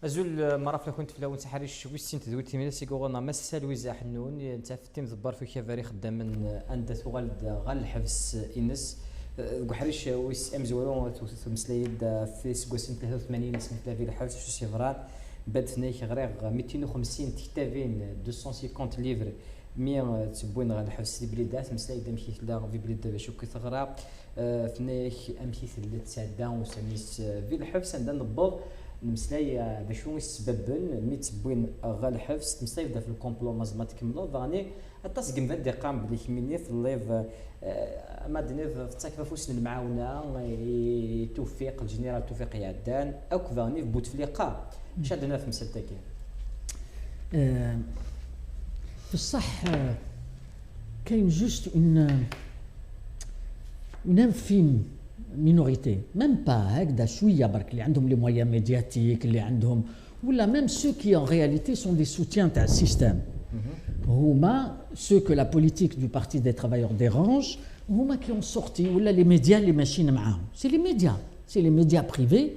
أزول مرافل كنت في الأول تحريش شوي سنت ذوي تيمينا سيقولنا مسا لويزا حنون أنت في تيم ضبار في كافاري خدام من أندة غال الحبس إنس وحريش ويس أم زوالون مسلايد في سكوسين 83 اسم في الحبس في سيفرات بد فنيك غريغ 250 كتابين 250 ليفر 100 تبوين غال الحبس في بليدات مسلايد أمشي لا في بليد باش كثغرا فنيك أمشي ثلاث ساعات وسميس في الحبس عندنا نبض المسلاي بشو يسببن ميت بوين غا الحبس المسلاي بدا في الكومبلو مازما تكملو ضاني التصقم ذا قام بلي كميني في الليف ما دنيف في تاكفا فوسن المعاونه توفيق الجنرال توفيق يعدان او كفاني في بوتفليقه شادنا في مسلتاكي في الصح كاين جوست اون انفيم minorité, même pas هكذا شويه برك اللي عندهم les moyens médiatiques اللي عندهم ولا même ceux qui en réalité sont des soutiens تاع السيستم هما ceux que la politique du parti des travailleurs dérange هما qui ont sorti ولا les médias اللي ماشيين معاهم c'est les médias privés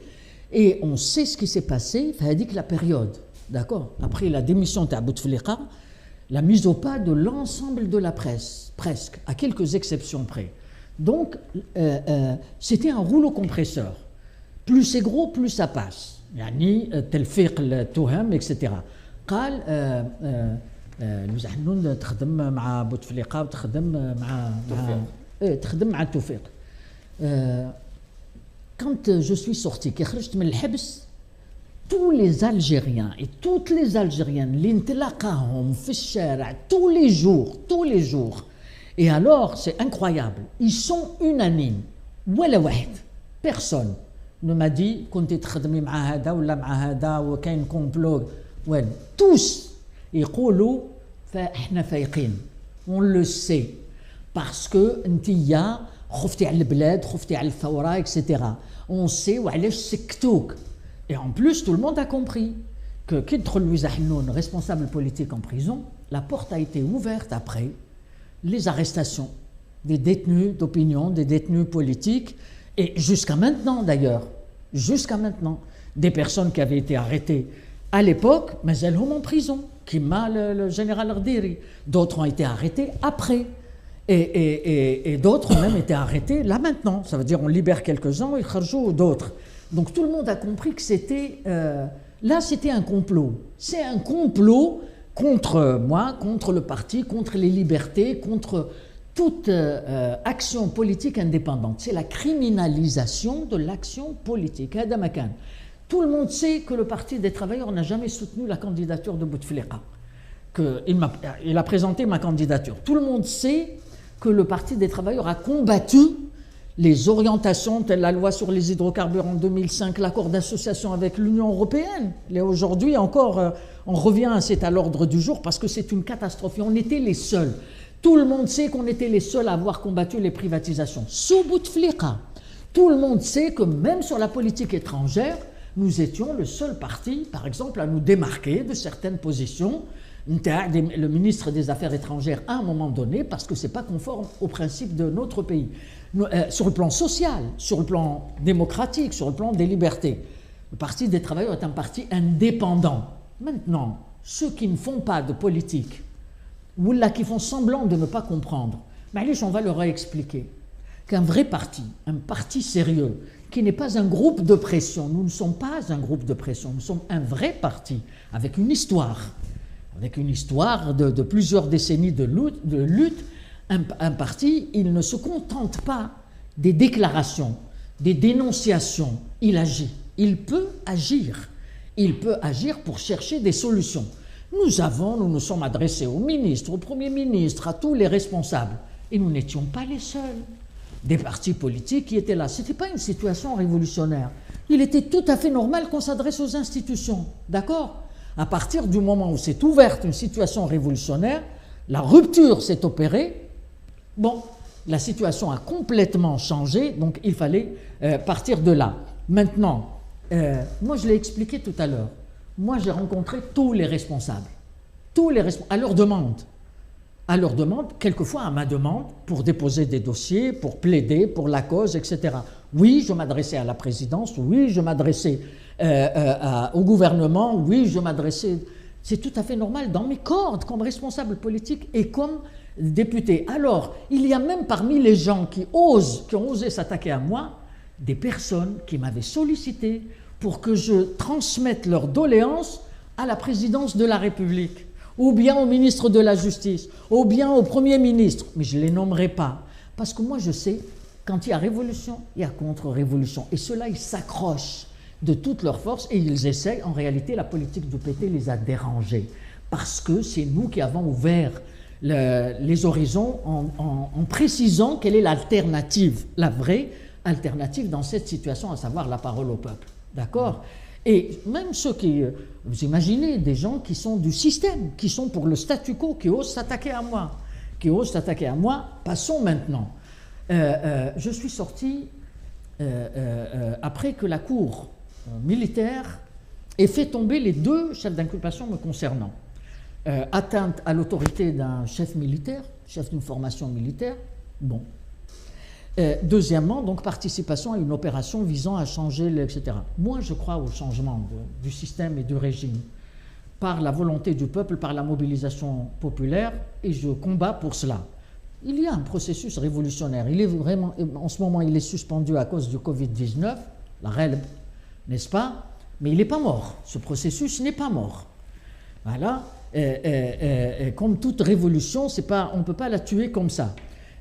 et on sait ce qui s'est passé في هذيك la période d'accord après la démission تاع Bouteflika la mise au pas de l'ensemble de la presse presque à quelques exceptions près. Donc, c'était un rouleau compresseur. Plus c'est gros, plus ça passe. يعني تلفيق التهم, etc. قال لويز حنون تخدم مع بوتفليقة وتخدم مع توفيق. Quand je suis sorti, كي خرجت من الحبس, tous les Algériens et toutes les Algériennes اللي نتلاقاهم في الشارع tous les jours. Et alors, c'est incroyable, ils sont unanimes. ولا واحد, personne ne m'a dit كنت تخدمي مع هذا ولا مع هذا وكاين كومبلو. Tous يقولوا فاحنا فايقين. On le sait parce que انتيا خفتي على البلاد, خفتي على الثورة, etc. On sait وعلاش سكتوك. Et en plus, tout le monde a compris que كي دخل لويزا حنون, responsable politique en prison, la porte a été ouverte après les arrestations des détenus d'opinion, des détenus politiques, et jusqu'à maintenant d'ailleurs, des personnes qui avaient été arrêtées à l'époque, mais elles sont en prison, comme le général Ardiri. D'autres ont été arrêtés après, et d'autres ont même été arrêtés là maintenant. Ça veut dire on libère quelques-uns et kharjou d'autres. Donc tout le monde a compris que c'était un complot. C'est un complot contre moi, contre le parti, contre les libertés, contre toute action politique indépendante. C'est la criminalisation de l'action politique. Tout le monde sait que le Parti des travailleurs n'a jamais soutenu la candidature de Bouteflika. Il a présenté ma candidature. Tout le monde sait que le Parti des travailleurs a combattu les orientations telles la loi sur les hydrocarbures en 2005, l'accord d'association avec l'Union européenne. Et aujourd'hui encore, on revient, c'est à l'ordre du jour parce que c'est une catastrophe. Et on était les seuls. Tout le monde sait qu'on était les seuls à avoir combattu les privatisations. Sous Bouteflika. Tout le monde sait que même sur la politique étrangère, nous étions le seul parti, par exemple, à nous démarquer de certaines positions. Le ministre des Affaires étrangères à un moment donné, parce que ce n'est pas conforme aux principes de notre pays. Sur le plan social, sur le plan démocratique, sur le plan des libertés. Le Parti des travailleurs est un parti indépendant. Maintenant, ceux qui ne font pas de politique, ou là qui font semblant de ne pas comprendre, on va leur expliquer qu'un vrai parti, un parti sérieux, qui n'est pas un groupe de pression, nous ne sommes pas un groupe de pression, nous sommes un vrai parti, avec une histoire de plusieurs décennies de lutte. Un parti, il ne se contente pas des déclarations, des dénonciations, il agit, il peut agir pour chercher des solutions. Nous nous sommes adressés au ministre, au Premier ministre, à tous les responsables, et nous n'étions pas les seuls. Des partis politiques qui étaient là. Ce n'était pas une situation révolutionnaire. Il était tout à fait normal qu'on s'adresse aux institutions, d'accord ? À partir du moment où s'est ouverte une situation révolutionnaire, la rupture s'est opérée. Bon, la situation a complètement changé, donc il fallait partir de là. Maintenant, moi je l'ai expliqué tout à l'heure, moi j'ai rencontré tous les responsables, à leur demande, quelquefois à ma demande, pour déposer des dossiers, pour plaider pour la cause, etc. Oui, je m'adressais à la présidence, oui, je m'adressais au gouvernement, oui, je m'adressais... C'est tout à fait normal dans mes cordes, comme responsable politique et comme député. Alors, il y a même parmi les gens qui ont osé s'attaquer à moi, des personnes qui m'avaient sollicité pour que je transmette leurs doléances à la présidence de la République, ou bien au ministre de la Justice, ou bien au Premier ministre. Mais je ne les nommerai pas, parce que moi je sais, quand il y a révolution, il y a contre-révolution. Et ceux-là, ils s'accrochent de toutes leurs forces et ils essayent. En réalité, la politique du PT les a dérangés, parce que c'est nous qui avons ouvert les horizons en précisant quelle est l'alternative, la vraie alternative dans cette situation, à savoir la parole au peuple. D'accord ? Et même ceux qui, vous imaginez, des gens qui sont du système, qui sont pour le statu quo, qui osent s'attaquer à moi, passons maintenant. Je suis sorti après que la Cour militaire ait fait tomber les 2 chefs d'inculpation me concernant. Atteinte à l'autorité d'un chef militaire, chef d'une formation militaire, bon. Deuxièmement, donc participation à une opération visant à changer, etc. Moi, je crois au changement du système et du régime par la volonté du peuple, par la mobilisation populaire, et je combats pour cela. Il y a un processus révolutionnaire. Il est vraiment, en ce moment, il est suspendu à cause du Covid-19, la RELB, n'est-ce pas? Mais il n'est pas mort. Ce processus n'est pas mort. Voilà. Comme toute révolution, on ne peut pas la tuer comme ça.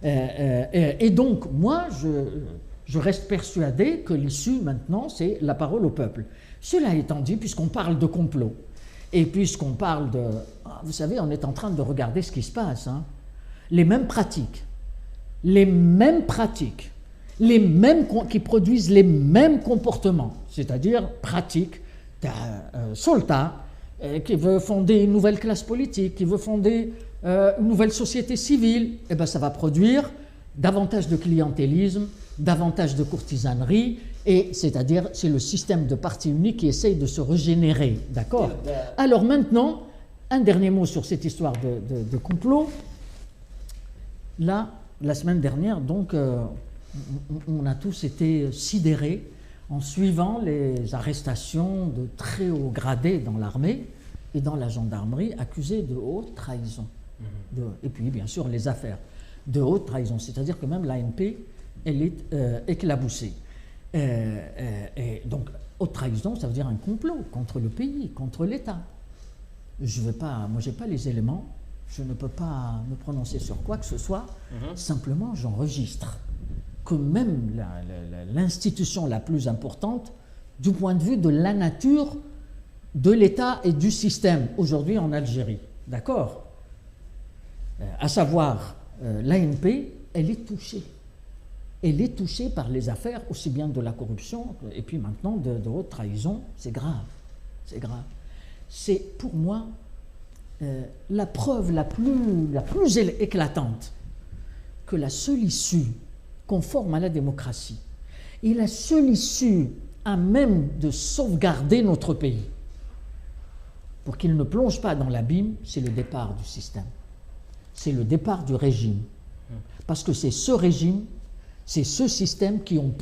Et donc, moi, je reste persuadé que l'issue, maintenant, c'est la parole au peuple. Cela étant dit, puisqu'on parle de complot, et puisqu'on parle de... Vous savez, on est en train de regarder ce qui se passe. Hein. Les mêmes pratiques, qui produisent les mêmes comportements, c'est-à-dire pratiques d'un soldat qui veut fonder une nouvelle classe politique, qui veut fonder une nouvelle société civile, eh bien ça va produire davantage de clientélisme, davantage de courtisanerie, et c'est-à-dire c'est le système de parti unique qui essaye de se régénérer, d'accord? Alors maintenant, un dernier mot sur cette histoire de complot. Là, la semaine dernière, donc, on a tous été sidérés en suivant les arrestations de très hauts gradés dans l'armée et dans la gendarmerie accusés de haute trahison. Et puis, bien sûr, les affaires de haute trahison, c'est-à-dire que même l'ANP, elle est éclaboussée. Et donc, haute trahison, ça veut dire un complot contre le pays, contre l'État. Moi, je n'ai pas les éléments, je ne peux pas me prononcer sur quoi que ce soit, simplement j'enregistre que même l'institution la plus importante, du point de vue de la nature de l'État et du système, aujourd'hui en Algérie, d'accord ? À savoir l'ANP, elle est touchée. Elle est touchée par les affaires, aussi bien de la corruption, et puis maintenant de haute trahison. C'est grave. C'est grave. C'est pour moi la preuve la plus éclatante que la seule issue conforme à la démocratie et la seule issue à même de sauvegarder notre pays pour qu'il ne plonge pas dans l'abîme, c'est le départ du système. C'est le départ du régime. Parce que c'est ce régime, c'est ce système qui ont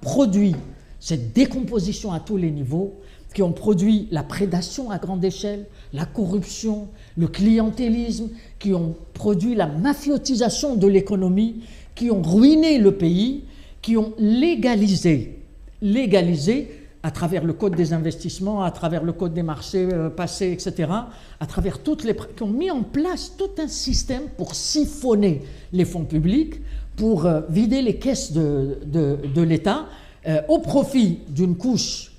produit cette décomposition à tous les niveaux, qui ont produit la prédation à grande échelle, la corruption, le clientélisme, qui ont produit la mafiotisation de l'économie, qui ont ruiné le pays, qui ont légalisé à travers le code des investissements, à travers le code des marchés passés, etc., à travers qui ont mis en place tout un système pour siphonner les fonds publics, pour vider les caisses de l'État au profit d'une couche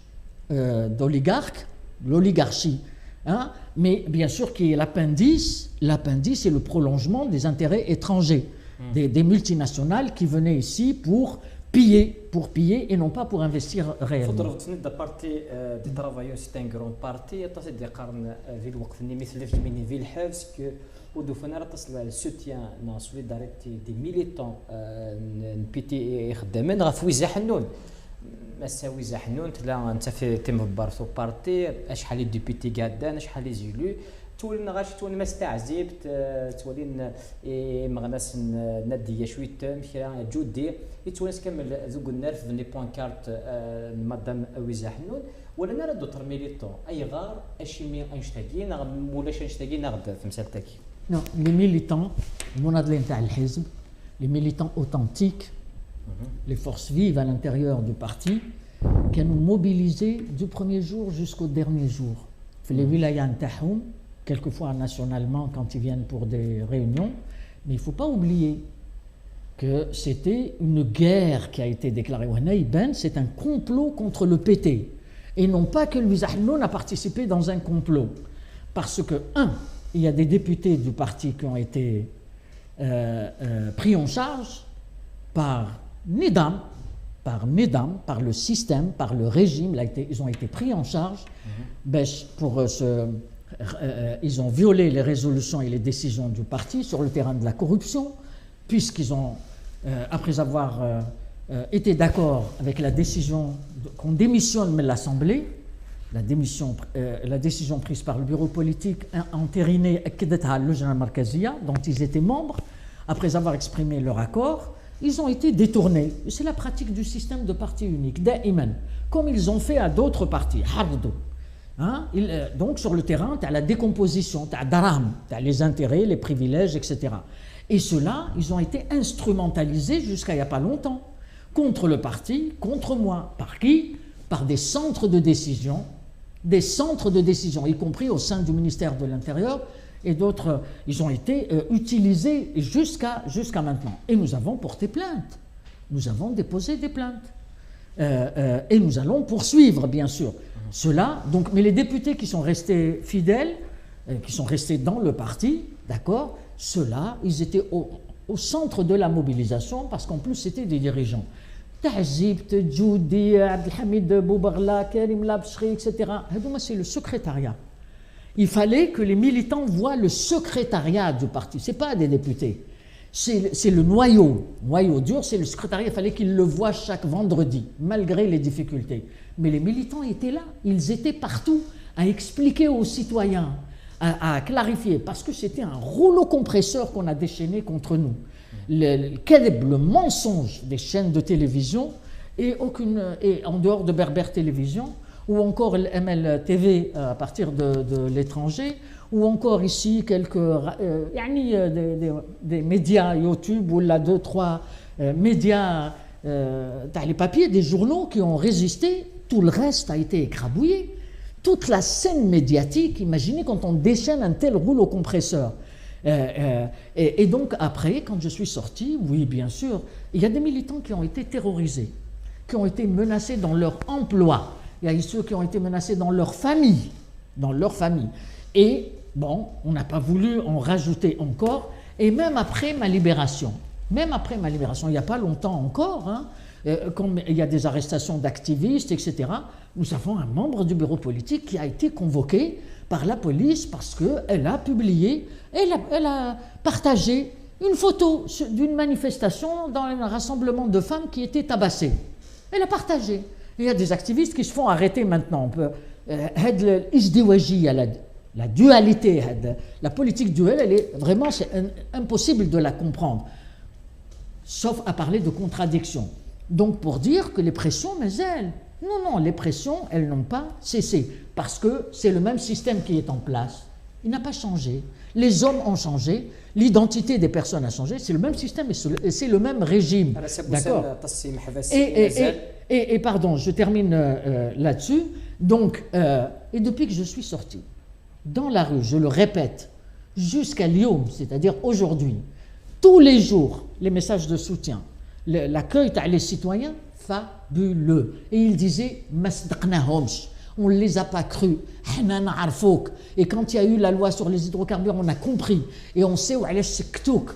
d'oligarques, l'oligarchie, hein, mais bien sûr qui est l'appendice. L'appendice est le prolongement des intérêts étrangers, des multinationales qui venaient ici pour piller et non pas pour investir réellement. Le parti des travailleurs, c'est un grand parti. Il y a des الوقت مثل في من في الحبس ودفنا تصل السوتيان نا سوليداريتي دي ميليتون بيتي خدامين غا فويزا حنون مسا ويزا حنون تلا انت في تيم بارثو بارتي شحال لي ديبيتي قادان شحال لي زيلو تولين غاش تولين ما استعزبت تولين مغناس ناديه شويه كرا جودي تولين كامل ذوك النار في بوان كارت مدام ويزا حنون ولا نرى دوتر ميليتون اي غار اشيمي انشتاقين ولاش انشتاقين غدا في مسالتك. Non, les militants, les militants authentiques, les forces vives à l'intérieur du parti, qui nous mobilisé du premier jour jusqu'au dernier jour. Les wilayas ntahoum, quelquefois nationalement quand ils viennent pour des réunions, mais il ne faut pas oublier que c'était une guerre qui a été déclarée. C'est un complot contre le PT. Et non pas que Louis Ahnoun a participé dans un complot. Parce que, il y a des députés du parti qui ont été pris en charge par Nidam, par le système, par le régime. Ils ont été pris en charge ils ont violé les résolutions et les décisions du parti sur le terrain de la corruption, puisqu'ils ont, après avoir été d'accord avec la décision qu'on démissionne de l'Assemblée, la décision prise par le bureau politique entérinée dont ils étaient membres, après avoir exprimé leur accord, ils ont été détournés. C'est la pratique du système de parti unique, comme ils ont fait à d'autres partis. Hein? Donc sur le terrain, tu as la décomposition, tu as les intérêts, les privilèges, etc. Et ceux-là, ils ont été instrumentalisés jusqu'à il n'y a pas longtemps, contre le parti, contre moi. Par qui? Par des centres de décision, y compris au sein du ministère de l'Intérieur, et d'autres, ils ont été utilisés jusqu'à maintenant. Et nous avons porté plainte, nous avons déposé des plaintes, et nous allons poursuivre, bien sûr. Cela, donc, mais les députés qui sont restés fidèles, qui sont restés dans le parti, d'accord, ceux-là, ils étaient au centre de la mobilisation, parce qu'en plus, c'était des dirigeants. Tahzibt, Djoudi, Abdelhamid Boubarla, Karim Labchri, etc. C'est le secrétariat. Il fallait que les militants voient le secrétariat du parti. Ce n'est pas des députés. C'est le noyau. Noyau dur, c'est le secrétariat. Il fallait qu'ils le voient chaque vendredi, malgré les difficultés. Mais les militants étaient là. Ils étaient partout à expliquer aux citoyens, à clarifier, parce que c'était un rouleau compresseur qu'on a déchaîné contre nous. Le mensonge des chaînes de télévision et en dehors de Berbère Télévision, ou encore le MLTV à partir de l'étranger, ou encore ici quelques des médias YouTube, ou là 2-3 médias, les papiers, des journaux qui ont résisté, tout le reste a été écrabouillé. Toute la scène médiatique, imaginez quand on déchaîne un tel rouleau compresseur. Et donc après, quand je suis sorti, oui bien sûr, il y a des militants qui ont été terrorisés, qui ont été menacés dans leur emploi. Il y a ceux qui ont été menacés dans leur famille. Et bon, on n'a pas voulu en rajouter encore. Et même après ma libération, il n'y a pas longtemps encore, hein, quand il y a des arrestations d'activistes, etc., nous avons un membre du bureau politique qui a été convoqué par la police parce qu'elle a publié, elle a partagé une photo d'une manifestation dans un rassemblement de femmes qui étaient tabassées. Elle a partagé. Il y a des activistes qui se font arrêter maintenant. La dualité, la politique duelle, elle est vraiment, c'est impossible de la comprendre, sauf à parler de contradiction. Donc pour dire que les pressions, mais non, les pressions, elles n'ont pas cessé, parce que c'est le même système qui est en place. Il n'a pas changé. Les hommes ont changé, l'identité des personnes a changé, c'est le même système et c'est le même régime. D'accord. Et pardon, je termine là-dessus. Donc, et depuis que je suis sorti, dans la rue, je le répète, jusqu'à Lyon, c'est-à-dire aujourd'hui, tous les jours, les messages de soutien, l'accueil des citoyens, fabuleux. Et il disait, on ne les a pas crus. Et quand il y a eu la loi sur les hydrocarbures, on a compris. Et on sait où aller sektouk.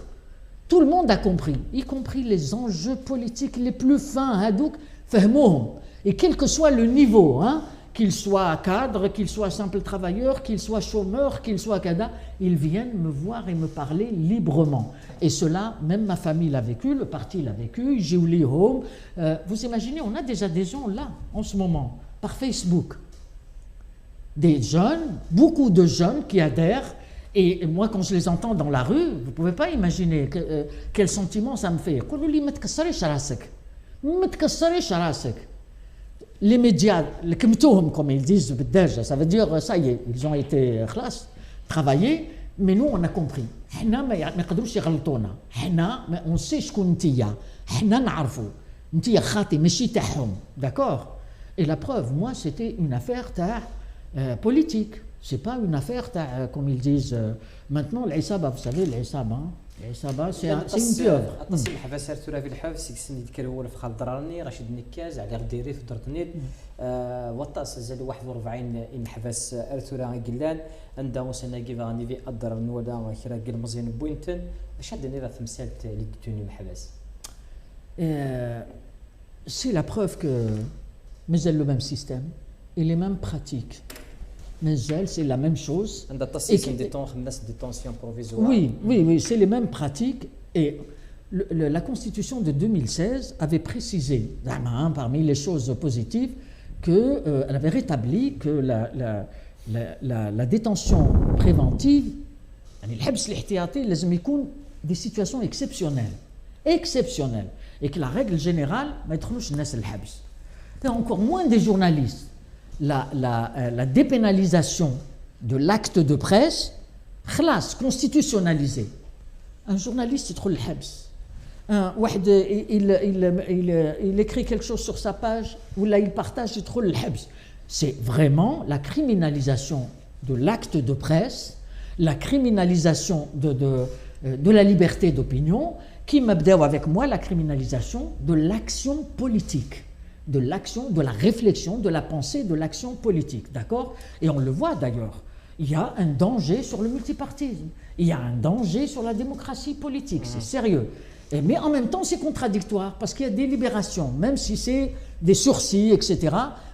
Tout le monde a compris, y compris les enjeux politiques les plus fins. Et quel que soit le niveau, hein, qu'il soit cadre, qu'il soit simple travailleur, qu'il soit chômeur, qu'il soit cada, ils viennent me voir et me parler librement. Et cela, même ma famille l'a vécu, le parti l'a vécu, Jiuli Home. Vous imaginez, on a des adhésions là, en ce moment, par Facebook. Des jeunes, beaucoup de jeunes qui adhèrent. Et moi, quand je les entends dans la rue, vous ne pouvez pas imaginer quel sentiment ça me fait. Les médias, comme ils disent, ça veut dire, ça y est, ils ont été travaillés, mais nous, on a compris. On sait ce qu'on dit. D'accord. Et la preuve, moi, c'était une affaire politique. Ce n'est pas une affaire, comme ils disent maintenant, l'Aïsaba, vous savez, l'Aïsaba, c'est une pieuvre. التصريح الحبس ارتورا في الحبس سيكسن يتكلوا في خالد الدراني رشيد نكاز علي غديري في درتنيت وطاس زاد 41 ان حبس ارتورا قلان عندها سنه كيف غني في الدر نودا كرا قل مزيان بوينتن اش عندنا راه تمثالت لي دتوني الحبس c'est la preuve que mais le même système et les mêmes pratiques. Mais c'est la même chose. Oui, c'est les mêmes pratiques. Et la Constitution de 2016 avait précisé, parmi les choses positives, qu'elle avait rétabli que la détention préventive, des situations exceptionnelles. Et que la règle générale, et encore moins des journalistes. La dépénalisation de l'acte de presse, خلاص constitutionnalisé. Un journaliste, il trouve le habs. Il écrit quelque chose sur sa page, ou là il partage, il trouve le habs. C'est vraiment la criminalisation de l'acte de presse, la criminalisation de la liberté d'opinion, qui m'abdève avec moi la criminalisation de l'action politique. De l'action, de la réflexion, de la pensée, de l'action politique, d'accord? Et on le voit d'ailleurs, il y a un danger sur le multipartisme, il y a un danger sur la démocratie politique, c'est sérieux. Mais en même temps, c'est contradictoire, parce qu'il y a des libérations, même si c'est des sursis, etc.,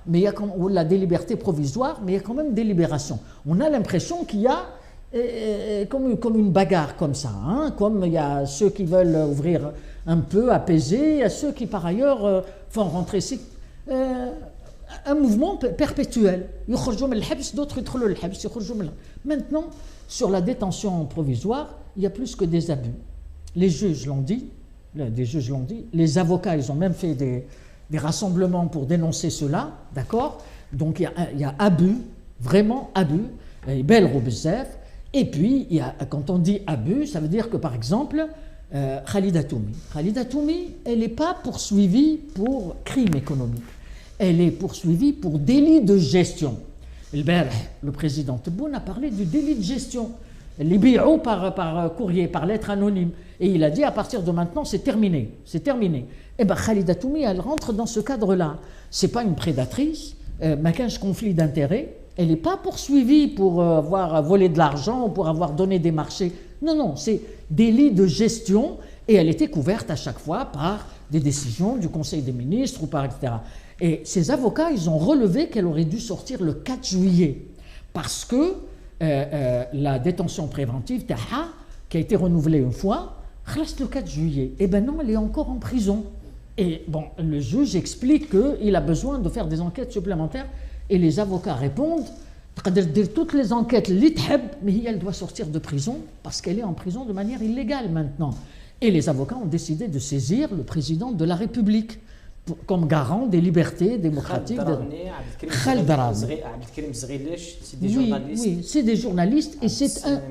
mais il y a des libertés provisoires, mais il y a quand même des libérations. On a l'impression qu'il y a comme une bagarre comme ça, hein, comme il y a ceux qui veulent ouvrir un peu, apaiser, il y a ceux qui par ailleurs font rentrer un mouvement perpétuel. D'autres maintenant, sur la détention provisoire, il y a plus que des abus. Les juges l'ont dit, les avocats, ils ont même fait des rassemblements pour dénoncer cela, d'accord? Donc il y a abus, vraiment abus, et puis quand on dit abus, ça veut dire que par exemple, Khalida Toumi, elle n'est pas poursuivie pour crime économique, elle est poursuivie pour délit de gestion. Le président Tebboune a parlé du délit de gestion, les bi'ou par courrier, par lettre anonyme, et il a dit à partir de maintenant c'est terminé. Et bien Khalida Toumi, elle rentre dans ce cadre-là. C'est pas une prédatrice, mais qu'un conflit d'intérêts, Elle n'est pas poursuivie pour avoir volé de l'argent ou pour avoir donné des marchés. Non, non, c'est délit de gestion et elle était couverte à chaque fois par des décisions du Conseil des ministres ou par etc. Et ces avocats, ils ont relevé qu'elle aurait dû sortir le 4 juillet parce que la détention préventive, Taha, qui a été renouvelée une fois, reste le 4 juillet. Eh bien non, elle est encore en prison. Et bon, le juge explique qu'il a besoin de faire des enquêtes supplémentaires et les avocats répondent toutes les enquêtes, mais elle doit sortir de prison parce qu'elle est en prison de manière illégale maintenant. Et les avocats ont décidé de saisir le président de la République comme garant des libertés démocratiques. Oui, c'est des journalistes et c'est un...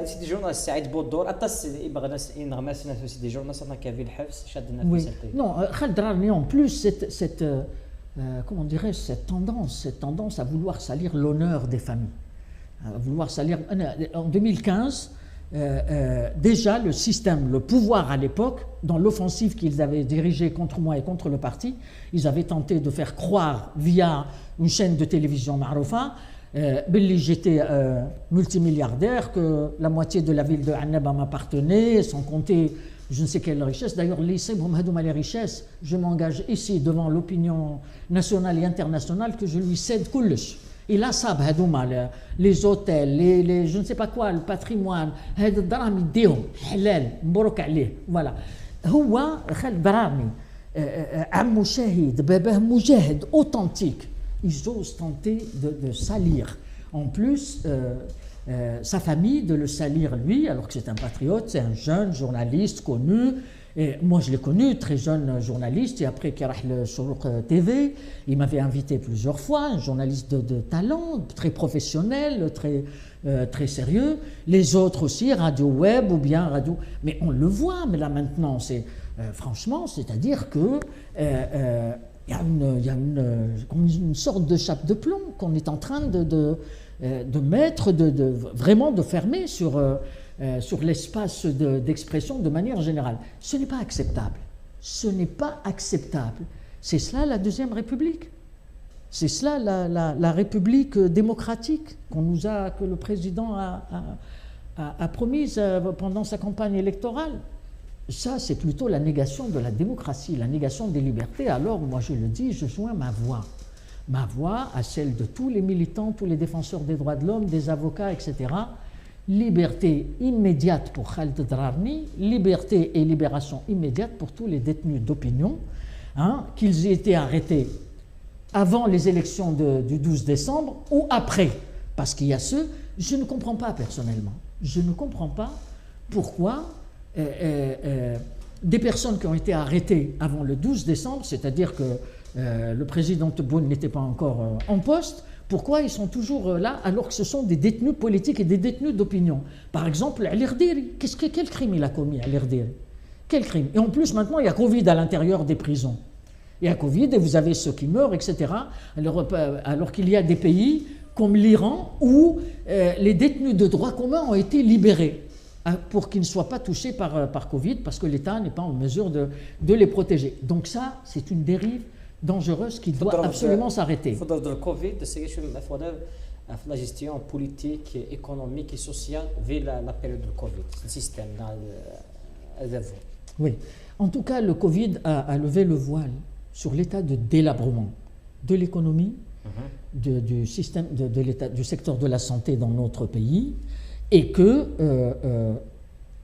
سيدي جورناليست سعيد بودور اطاس يبغى ناس ينغمس ناس سيدي جورناليست انا كافي الحبس شادنا في سلطه. Non, Khaled Drarni en plus cette comment dirais-je cette tendance à vouloir salir l'honneur des familles. À vouloir salir en 2015 déjà le système, le pouvoir à l'époque, dans l'offensive qu'ils avaient dirigée contre moi et contre le parti, ils avaient tenté de faire croire via une chaîne de télévision Maroufa j'étais multimilliardaire, que la moitié de la ville de Annaba m'appartenait, sans compter je ne sais quelle richesse. D'ailleurs, les richesses, je m'engage ici devant l'opinion nationale et internationale que je lui cède كلش. Il a ça, les hôtels, les je ne sais pas quoi, le patrimoine, هاد الدراهم يديهم حلال مبروك عليه. Voilà. هو خالد درامي عمو شهيد باباه مجاهد authentique. Ils osent tenter de salir. En plus, sa famille, de le salir lui, alors que c'est un patriote, c'est un jeune journaliste connu. Et moi, je l'ai connu, très jeune journaliste, et après qu'il a le Shourouk TV, il m'avait invité plusieurs fois, un journaliste de talent, très professionnel, très sérieux. Les autres aussi, radio web ou bien radio... Mais on le voit, mais là maintenant, c'est franchement, c'est-à-dire que... il y a une sorte de chape de plomb qu'on est en train de mettre, vraiment de fermer sur l'espace d'expression de manière générale. Ce n'est pas acceptable. Ce n'est pas acceptable. C'est cela la Deuxième République. C'est cela la République démocratique que le président a promise pendant sa campagne électorale. Ça, c'est plutôt la négation de la démocratie, la négation des libertés. Alors, moi, je le dis, je joins ma voix à celle de tous les militants, tous les défenseurs des droits de l'homme, des avocats, etc. Liberté immédiate pour Khaled Drarni, liberté et libération immédiate pour tous les détenus d'opinion, qu'ils aient été arrêtés avant les élections du 12 décembre ou après. Parce qu'il y a ceux, je ne comprends pas personnellement, je ne comprends pas pourquoi... des personnes qui ont été arrêtées avant le 12 décembre, c'est-à-dire que le président Tebboune n'était pas encore en poste, pourquoi ils sont toujours là alors que ce sont des détenus politiques et des détenus d'opinion? Par exemple, Ali Rdiri, quel crime il a commis, Ali Rdiri? Quel crime? Et en plus, maintenant, il y a Covid à l'intérieur des prisons. Il y a Covid et vous avez ceux qui meurent, etc. Alors qu'il y a des pays comme l'Iran où les détenus de droit commun ont été libérés pour qu'ils ne soient pas touchés par Covid, parce que l'État n'est pas en mesure de les protéger. Donc ça, c'est une dérive dangereuse qui doit absolument s'arrêter. Le Covid, c'est la gestion politique, économique et sociale vu la période de Covid, le système d'avant. Oui. En tout cas, le Covid a levé le voile sur l'état de délabrement de l'économie, du système, de l'état, du secteur de la santé dans notre pays. Et que,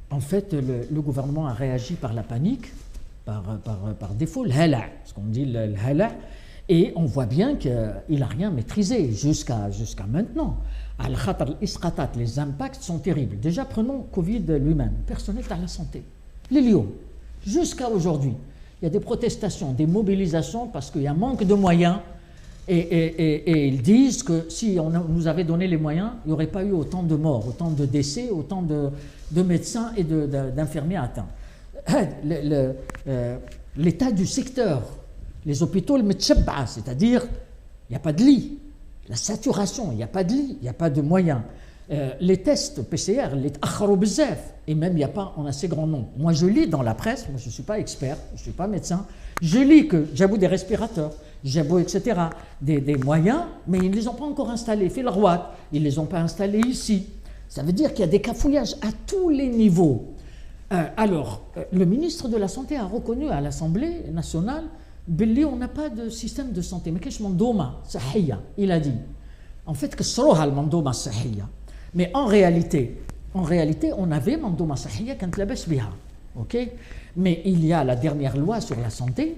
en fait, le gouvernement a réagi par la panique, par défaut, le hala, ce qu'on dit le hala, et on voit bien qu'il n'a rien maîtrisé jusqu'à maintenant. Les impacts sont terribles. Déjà, prenons Covid lui-même, personnel à la santé. Les lions, jusqu'à aujourd'hui, il y a des protestations, des mobilisations parce qu'il y a un manque de moyens. Et ils disent que si on nous avait donné les moyens, il n'y aurait pas eu autant de morts, autant de décès, autant de médecins et d'infirmiers atteints. L'état du secteur, les hôpitaux, le c'est-à-dire il n'y a pas de lit, la saturation, il n'y a pas de lit, il n'y a pas de moyens. les tests PCR, les akharou bzaf, et même il n'y a pas en assez grand nombre. Moi je lis dans la presse, moi je ne suis pas expert, je ne suis pas médecin, je lis que j'avoue des respirateurs, j'avoue etc., des moyens, mais ils ne les ont pas encore installés. Fait le roi, ils ne les ont pas installés ici. Ça veut dire qu'il y a des cafouillages à tous les niveaux. Le ministre de la Santé a reconnu à l'Assemblée nationale, Belli, on n'a pas de système de santé. Mais qu'est-ce que mandoma sahia? Il a dit. En fait, que le mandoma sahia. Mais en réalité, on avait mandoma sahia quand la baisse biha. Ok? Mais il y a la dernière loi sur la santé,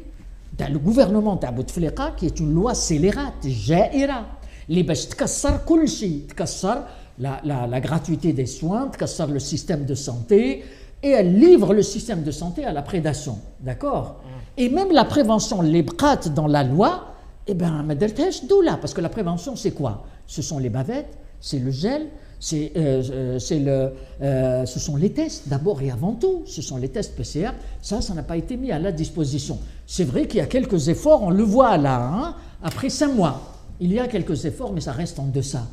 dans le gouvernement de Bouteflika, qui est une loi scélérate, jaira. Les baisse tkassar kulchi, tkassar la gratuité des soins, tkassar le système de santé, et elle livre le système de santé à la prédation. D'accord? Et même la prévention, les brat dans la loi, eh bien, parce que la prévention, c'est quoi? Ce sont les bavettes, c'est le gel, ce sont les tests, d'abord et avant tout, ce sont les tests PCR, ça n'a pas été mis à la disposition. C'est vrai qu'il y a quelques efforts, on le voit là, hein, après 5 mois, il y a quelques efforts, mais ça reste en deçà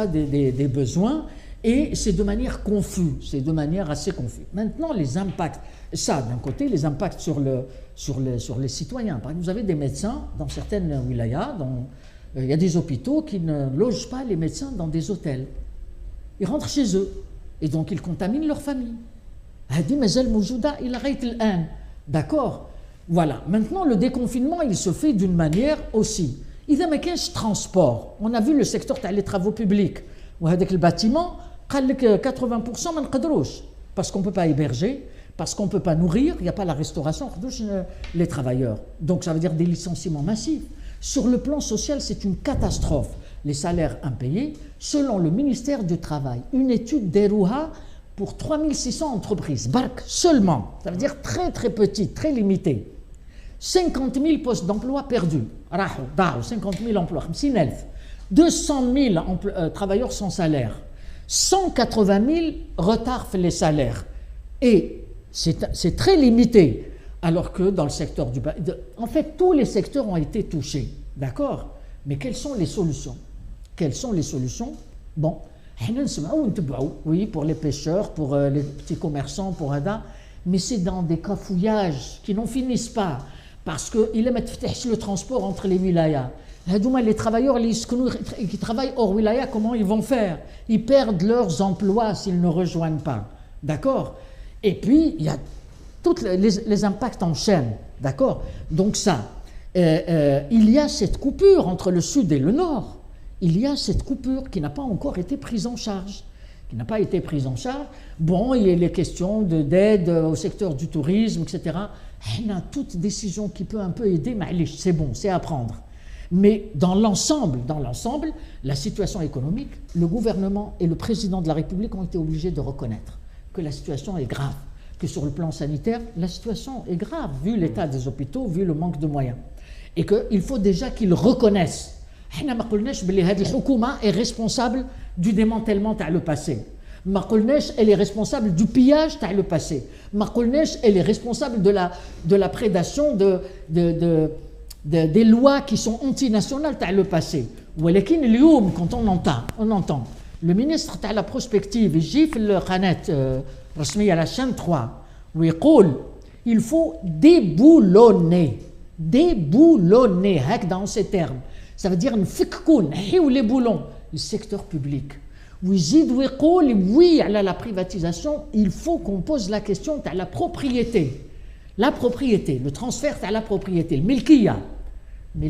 des besoins, et c'est de manière confuse, c'est de manière assez confuse. Maintenant, les impacts, ça d'un côté, les impacts sur les citoyens. Par exemple, vous avez des médecins dans certaines wilayas, il y a des hôpitaux qui ne logent pas les médecins dans des hôtels. Ils rentrent chez eux et donc ils contaminent leur famille. D'accord? Voilà. Maintenant, le déconfinement, il se fait d'une manière aussi. Il y a un transport. On a vu le secteur des travaux publics. Avec le bâtiment, 80% parce qu'on ne peut pas héberger, parce qu'on ne peut pas nourrir, il n'y a pas la restauration, les travailleurs. Donc ça veut dire des licenciements massifs. Sur le plan social, c'est une catastrophe. Les salaires impayés, selon le ministère du Travail, une étude d'Erouha pour 3600 entreprises, Bark seulement, ça veut dire très très petit, très limité. 50 000 postes d'emploi perdus, 50 000 emplois, 200 000 travailleurs sans salaire, 180 000 retards les salaires. Et c'est très limité. Alors que dans le secteur du... En fait, tous les secteurs ont été touchés, d'accord? Mais quelles sont les solutions? Quelles sont les solutions? Bon, oui, pour les pêcheurs, pour les petits commerçants, pour Hada, mais c'est dans des cafouillages qui n'en finissent pas, parce qu'il aime le transport entre les wilayas. Les travailleurs qui travaillent hors wilaya, comment ils vont faire? Ils perdent leurs emplois s'ils ne rejoignent pas, d'accord? Et puis, il y a tous les impacts en chaîne, d'accord? Donc ça, il y a cette coupure entre le sud et le nord. Il y a cette coupure qui n'a pas encore été prise en charge. Bon, il y a les questions d'aide au secteur du tourisme, etc. On a toute décision qui peut un peu aider, mais c'est bon, c'est à prendre. Mais dans l'ensemble, la situation économique, le gouvernement et le président de la République ont été obligés de reconnaître que la situation est grave, que sur le plan sanitaire, la situation est grave, vu l'état des hôpitaux, vu le manque de moyens. Et qu'il faut déjà qu'ils reconnaissent. حنا ما قلناش بلي هذه الحكومة est responsable du démantèlement تاع le passé. ما قلناش elle est responsable du pillage تاع le passé. ما قلناش elle est responsable de la prédation des lois qui sont antinationales تاع le passé. ولكن اليوم quand on entend le ministre تاع la prospective يجي في القناة رسمية la chaîne 3 ويقول il faut déboulonner هكذا dans ces termes. Ça veut dire نفككوا نحيوا les boulons le secteur public. ويزيد ويقول oui على la privatisation, il faut qu'on pose la question تاع la propriété. La propriété, le transfert à la propriété, le milkiya. Mais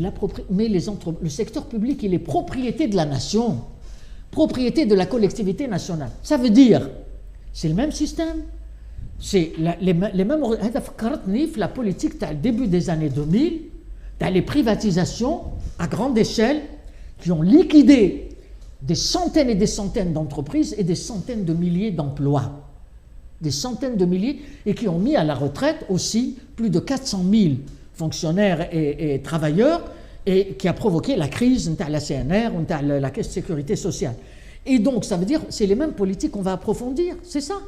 le secteur public, il est propriété de la nation, propriété de la collectivité nationale. Ça veut dire, c'est le même système, c'est les mêmes... La politique, au début des années 2000, dans les privatisations à grande échelle qui ont liquidé des centaines et des centaines d'entreprises et des centaines de milliers d'emplois. Des centaines de milliers et qui ont mis à la retraite aussi plus de 400 000 fonctionnaires et travailleurs et qui a provoqué la crise de la CNR ou de la Caisse de sécurité sociale. Et donc, ça veut dire c'est les mêmes politiques qu'on va approfondir, c'est ça.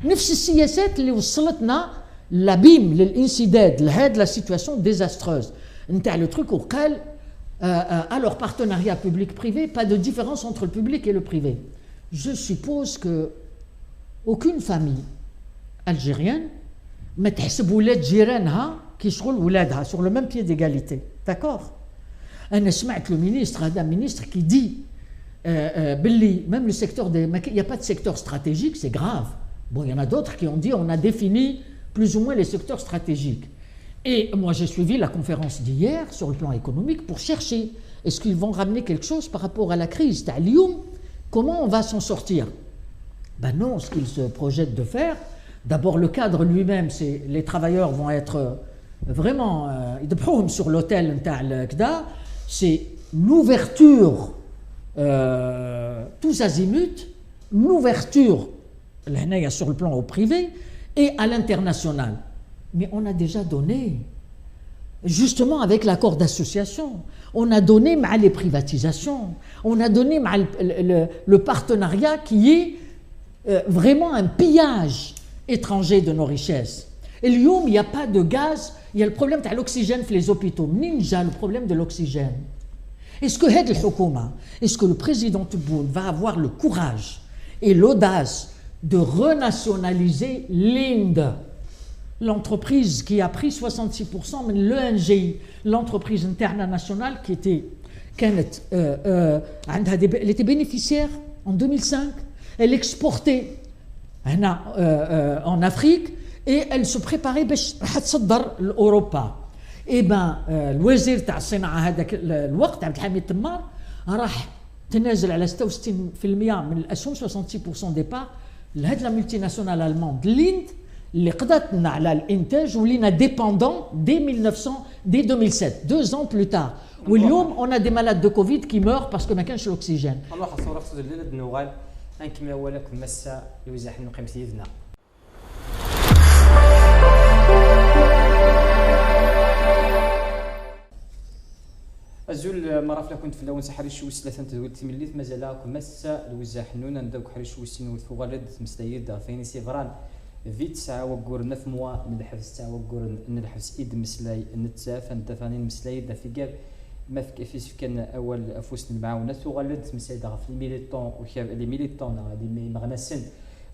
نفس السياسات اللي وصلتنا l'abîme, l'incident, la situation désastreuse. Le truc alors partenariat public-privé, pas de différence entre le public et le privé. je suppose que aucune famille algérienne ما تحسب ولاد جيرانها كيشغل ولادها sur le même pied d'égalité. D'accord? أنا سمعت le ministre, هذا ministre qui dit باللي même le secteur des, il n'y a pas de secteur stratégique, c'est grave. Bon, il y en a d'autres qui ont dit on a défini plus ou moins les secteurs stratégiques. Et moi j'ai suivi la conférence d'hier sur le plan économique pour chercher est-ce qu'ils vont ramener quelque chose par rapport à la crise تاع اليوم, comment on va s'en sortir? Ben non, ce qu'ils se projettent de faire, d'abord le cadre lui-même, c'est les travailleurs vont être vraiment sur l'hôtel c'est l'ouverture tous azimuts, l'ouverture sur le plan au privé et à l'international. Mais on a déjà donné, justement avec l'accord d'association, on a donné les privatisations, on a donné le partenariat qui est vraiment un pillage étranger de nos richesses. Et il n'y a pas de gaz, il y a le problème de l'oxygène dans les hôpitaux. Ninja, le problème de l'oxygène. Est-ce que le président Tebboune va avoir le courage et l'audace de renationaliser l'Inde, l'entreprise qui a pris 66% de l'ENGI, l'entreprise internationale qui était, elle était bénéficiaire en 2005, elle exportait en Afrique et elle se préparait à تصدر l'Europa. Et ben الوزير تاع الصناعه هذاك الوقت عبد الحميد تمار راح تنازل على 66% من الاسهم 66% دي بار لهاد لا ملتي ناسيونال الماند ليند اللي قضاتنا على الانتاج ولينا ديبوندون دي 1900 دي 2007 2 ans plus tard. واليوم on a des malades de Covid qui meurent parce que ما كانش الاكسجين. نروح الصوره خصو الليله النوغال نكمل اولكم مسا يوزع نقيم سيدنا. أزول مرافلا كنت في اللون سحريش وسلة تقول تمليت مازال مسا الوزع حنون ندوك حريش وسين وثوغلد مستيد فيني سيفران في 9 وقور 9 موا من الحبس 9 وقور من الحبس إيد مسلاي نتساف ندفاني مسلاي دا في قاب ما فيش كان أول أفوس المعاونة ثوغلد مسلاي دا في الميليتون وخاف لي ميليتون غادي مغنسن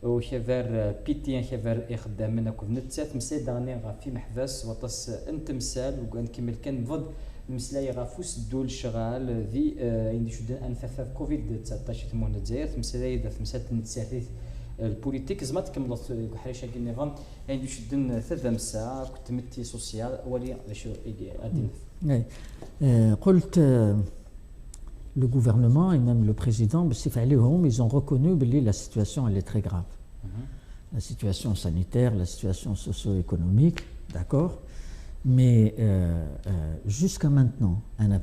وخافر بيتيان خافر يخدم منك نتساف مسلاي دا غني في محبس وطس أنت مسال وكنكمل كان فض مسلاي غافوس الدول شغال في عندي شدن انفاف كوفيد 19 تمون الجزائر مسلاي دا في مسات نتساثيث البوليتيك زعما كملت حريشه كي نظام عندي شدن ثلاثه مسا كنت متي سوسيال ولي شو ادين قلت le gouvernement et même le président ils ont reconnu que la situation elle est très grave. La situation sanitaire, la situation socio-économique, d'accord. Mais jusqu'à maintenant,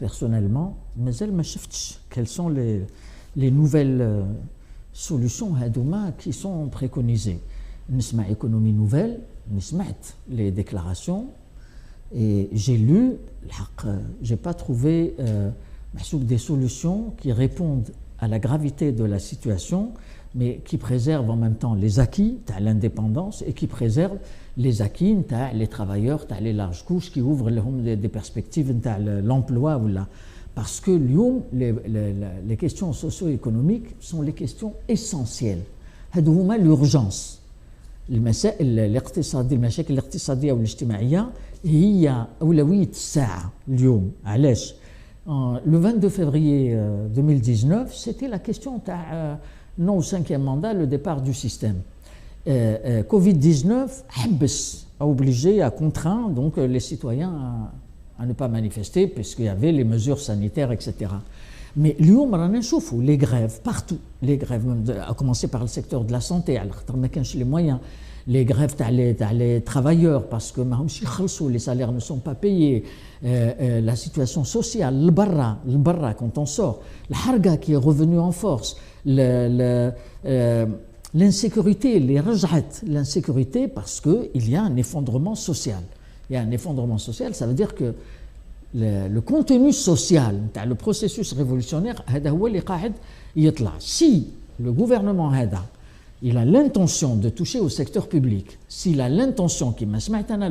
personnellement, quelles sont les nouvelles solutions qui sont préconisées. Nisma économie nouvelle, nisma les déclarations, et j'ai lu, j'ai pas trouvé des solutions qui répondent à la gravité de la situation, mais qui préservent en même temps les acquis de l'indépendance et qui préservent les acquis, les travailleurs, les larges couches qui ouvrent des perspectives de l'emploi. Parce que les questions socio-économiques sont les questions essentielles. هذوما l'urgence. المشاكل الاقتصادية والاجتماعية هي أولوية الساعة اليوم. علاش؟ Le 22 février 2019, c'était la question non au 5e mandat, le départ du système. Covid-19 a obligé, a contraint donc les citoyens à ne pas manifester puisqu'il y avait les mesures sanitaires, etc. Mais les grèves partout, les grèves, à commencer par le secteur de la santé, les moyens, les grèves les travailleurs parce que les salaires ne sont pas payés, la situation sociale, le barra quand on sort, la harga qui est revenue en force, l'insécurité, l'insécurité parce qu'il y a un effondrement social. Il y a un effondrement social, ça veut dire que le contenu social, le processus révolutionnaire, si le gouvernement il a l'intention de toucher au secteur public, s'il a l'intention, qui m'a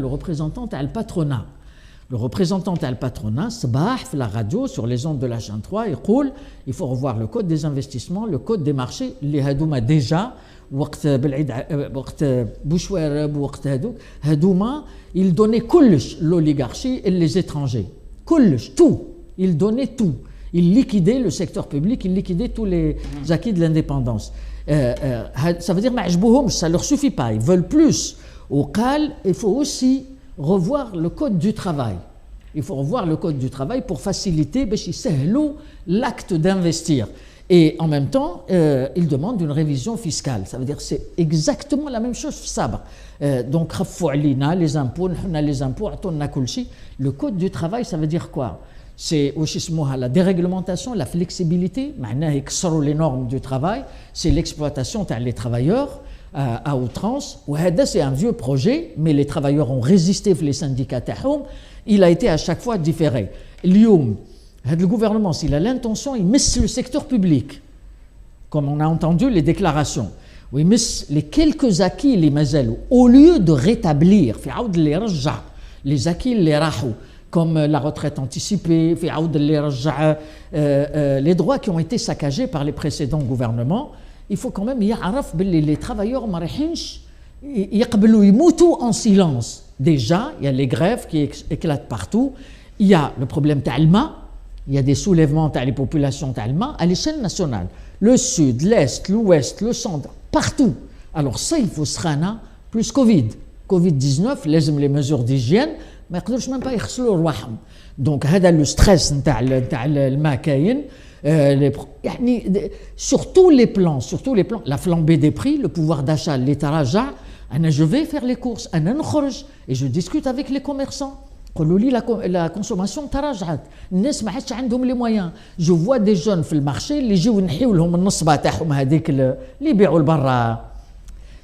le représentant, le patronat, Le représentant تاع patronat, صباح في la radio sur les ondes de la chaîne 3, يقول il faut revoir le code des investissements, le code des marchés اللي هادوما déjà وقت بالعيد وقت بوشوارب وقت هادوما il donnait كلش l'oligarchie et les étrangers كلش tout il donnait tout il liquidait le secteur public il liquidait tous les acquis de l'indépendance ça veut dire ما عجبوهمش ça leur suffit pas ils veulent plus وقال il faut aussi revoir le code du travail. Il faut revoir le code du travail pour faciliter l'acte d'investir. Et en même temps, il demande une révision fiscale. Ça veut dire que c'est exactement la même chose. Donc, les impôts, les impôts, le code du travail, ça veut dire quoi? C'est la déréglementation, la flexibilité, les normes du travail, c'est l'exploitation des travailleurs. À outrance, c'est un vieux projet, mais les travailleurs ont résisté les syndicats. Il a été à chaque fois différé. Le gouvernement, s'il a l'intention, il met le secteur public, comme on a entendu les déclarations. Il met les quelques acquis, les mazalou, au lieu de rétablir, les acquis, les rahou, comme la retraite anticipée, les droits qui ont été saccagés par les précédents gouvernements. Il faut quand même يعرف باللي les travailleurs ما رايحينش يقبلوا يموتوا en silence. Déjà, il y a les grèves qui éclatent partout. Il y a le problème تاع الماء. Il y a des soulèvements تاع les populations تاع الماء à l'échelle nationale. Le sud, l'est, l'ouest, le centre, partout. Alors ça, il faut سخانة plus Covid. Covid-19, لازم les mesures d'hygiène ما يقدروش même pas يغسلوا رواحهم. Donc هذا le stress نتاع الماء كاين. Sur tous les plans, la flambée des prix, le pouvoir d'achat, l'État raja, je vais faire les courses, et je discute avec les commerçants. La consommation تراجعت الناس ما عادش عندهم les moyens. Je vois des jeunes في المارشي اللي يجيو ينحيوا لهم النصبه تاعهم هذيك اللي يبيعوا لبرا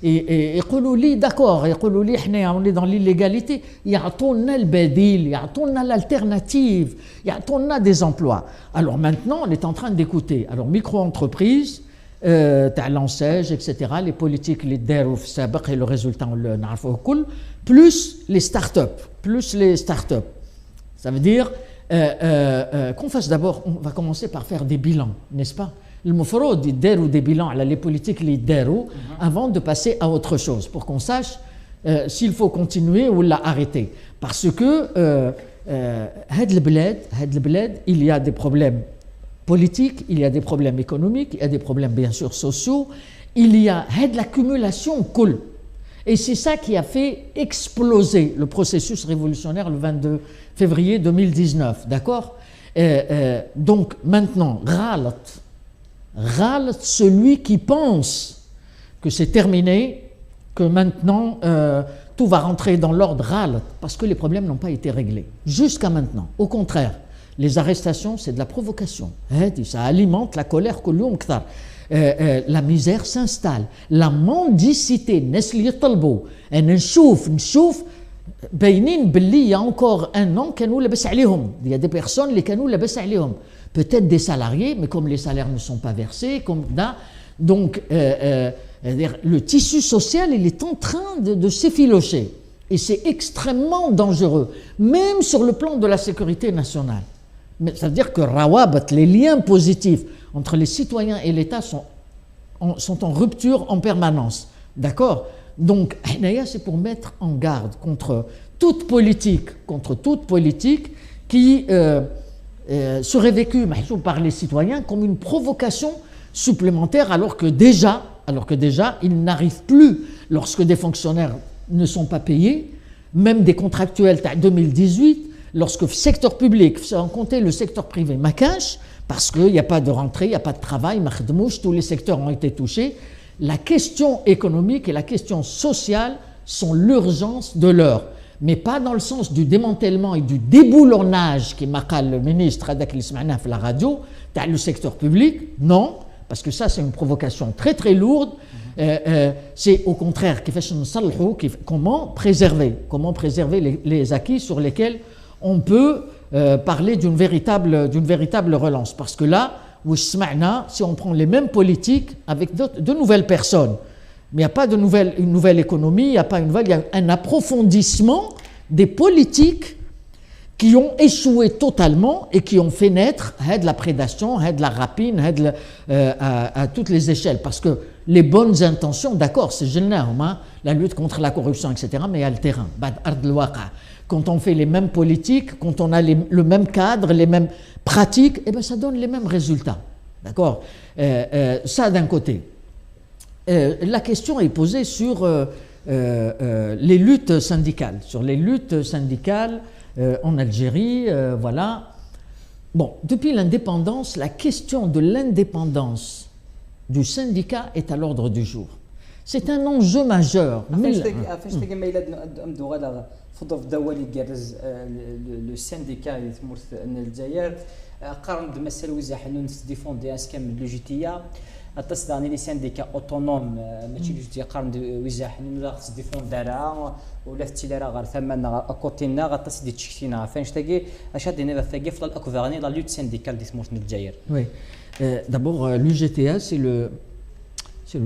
يقولوا لي داكور يقولوا لي احنا on est dans l'illégalité يعطونا البديل يعطونا l'alternative يعطونا des emplois. Alors maintenant on est en train d'écouter alors micro-entreprises تاع l'enseigne etc. les politiques اللي داروا في السابق et le résultat on le نعرفوه كل plus les startups. Ça veut dire qu'on fasse d'abord on va commencer par faire des bilans n'est-ce pas. المفروض يداروا des bilans على les politiques اللي يداروا avant de passer à autre chose pour qu'on sache s'il faut continuer ou l'arrêter parce que هاد البلاد il y a des problèmes politiques il y a des problèmes économiques il y a des problèmes bien sûr sociaux il y a l'accumulation كل et c'est ça qui a fait exploser le processus révolutionnaire le 22 février 2019 d'accord donc maintenant غلط celui qui pense que c'est terminé, que maintenant tout va rentrer dans l'ordre غلط parce que les problèmes n'ont pas été réglés jusqu'à maintenant. Au contraire, les arrestations c'est de la provocation. Ça alimente la colère كل يوم كثر. La misère s'installe, la mendicité الناس اللي يطلبوا أنا نشوف باينين باللي il y a encore un an كانوا لاباس عليهم. Il y a des personnes اللي كانوا لاباس عليهم. Peut-être des salariés, mais comme les salaires ne sont pas versés, donc le tissu social il est en train de s'effilocher. Et c'est extrêmement dangereux, même sur le plan de la sécurité nationale. Mais ça veut dire que les liens positifs entre les citoyens et l'État sont en rupture en permanence. D'accord. Donc, c'est pour mettre en garde contre toute politique qui serait vécue par les citoyens comme une provocation supplémentaire alors que déjà ils n'arrivent plus lorsque des fonctionnaires ne sont pas payés, même des contractuels en 2018, lorsque le secteur public, sans compter le secteur privé, macache, parce qu'il n'y a pas de rentrée, il n'y a pas de travail, tous les secteurs ont été touchés. La question économique et la question sociale sont l'urgence de l'heure, mais pas dans le sens du démantèlement et du déboulonnage qui m'a dit le ministre Adak Lismana à la radio, dans le secteur public, non, parce que ça c'est une provocation très très lourde. C'est au contraire comment préserver les acquis sur lesquels on peut parler d'une véritable relance. Parce que là, si on prend les mêmes politiques avec de nouvelles personnes, mais il n'y a pas une nouvelle économie, il y a un approfondissement des politiques qui ont échoué totalement et qui ont fait naître la prédation, la rapine, à toutes les échelles. Parce que les bonnes intentions, d'accord, c'est génial, la lutte contre la corruption, etc., mais il y a le terrain. Quand on fait les mêmes politiques, quand on a le même cadre, les mêmes pratiques, eh ben, ça donne les mêmes résultats. D'accord, ça d'un côté. La question est posée sur les luttes syndicales. Sur les luttes syndicales en Algérie, voilà. Bon, depuis l'indépendance, la question de l'indépendance du syndicat est à l'ordre du jour. C'est un enjeu majeur. Le syndicat الجزائر قارن بمسألة وزا حنون تديفون دي اسكام لوجيتيا تصدعني لي سانديكا اوتونوم ماشي لوجيتيا قارن وزا حنون ولا تديفون دارا ولا تيلارا غير ثمن اكوتينا غتصدي تشكتينا فاش تاكي اش هادينا ثاكي في الاكوفرني لا لوت syndicale دي سموت الجزائر. Oui. D'abord l'UGTA c'est le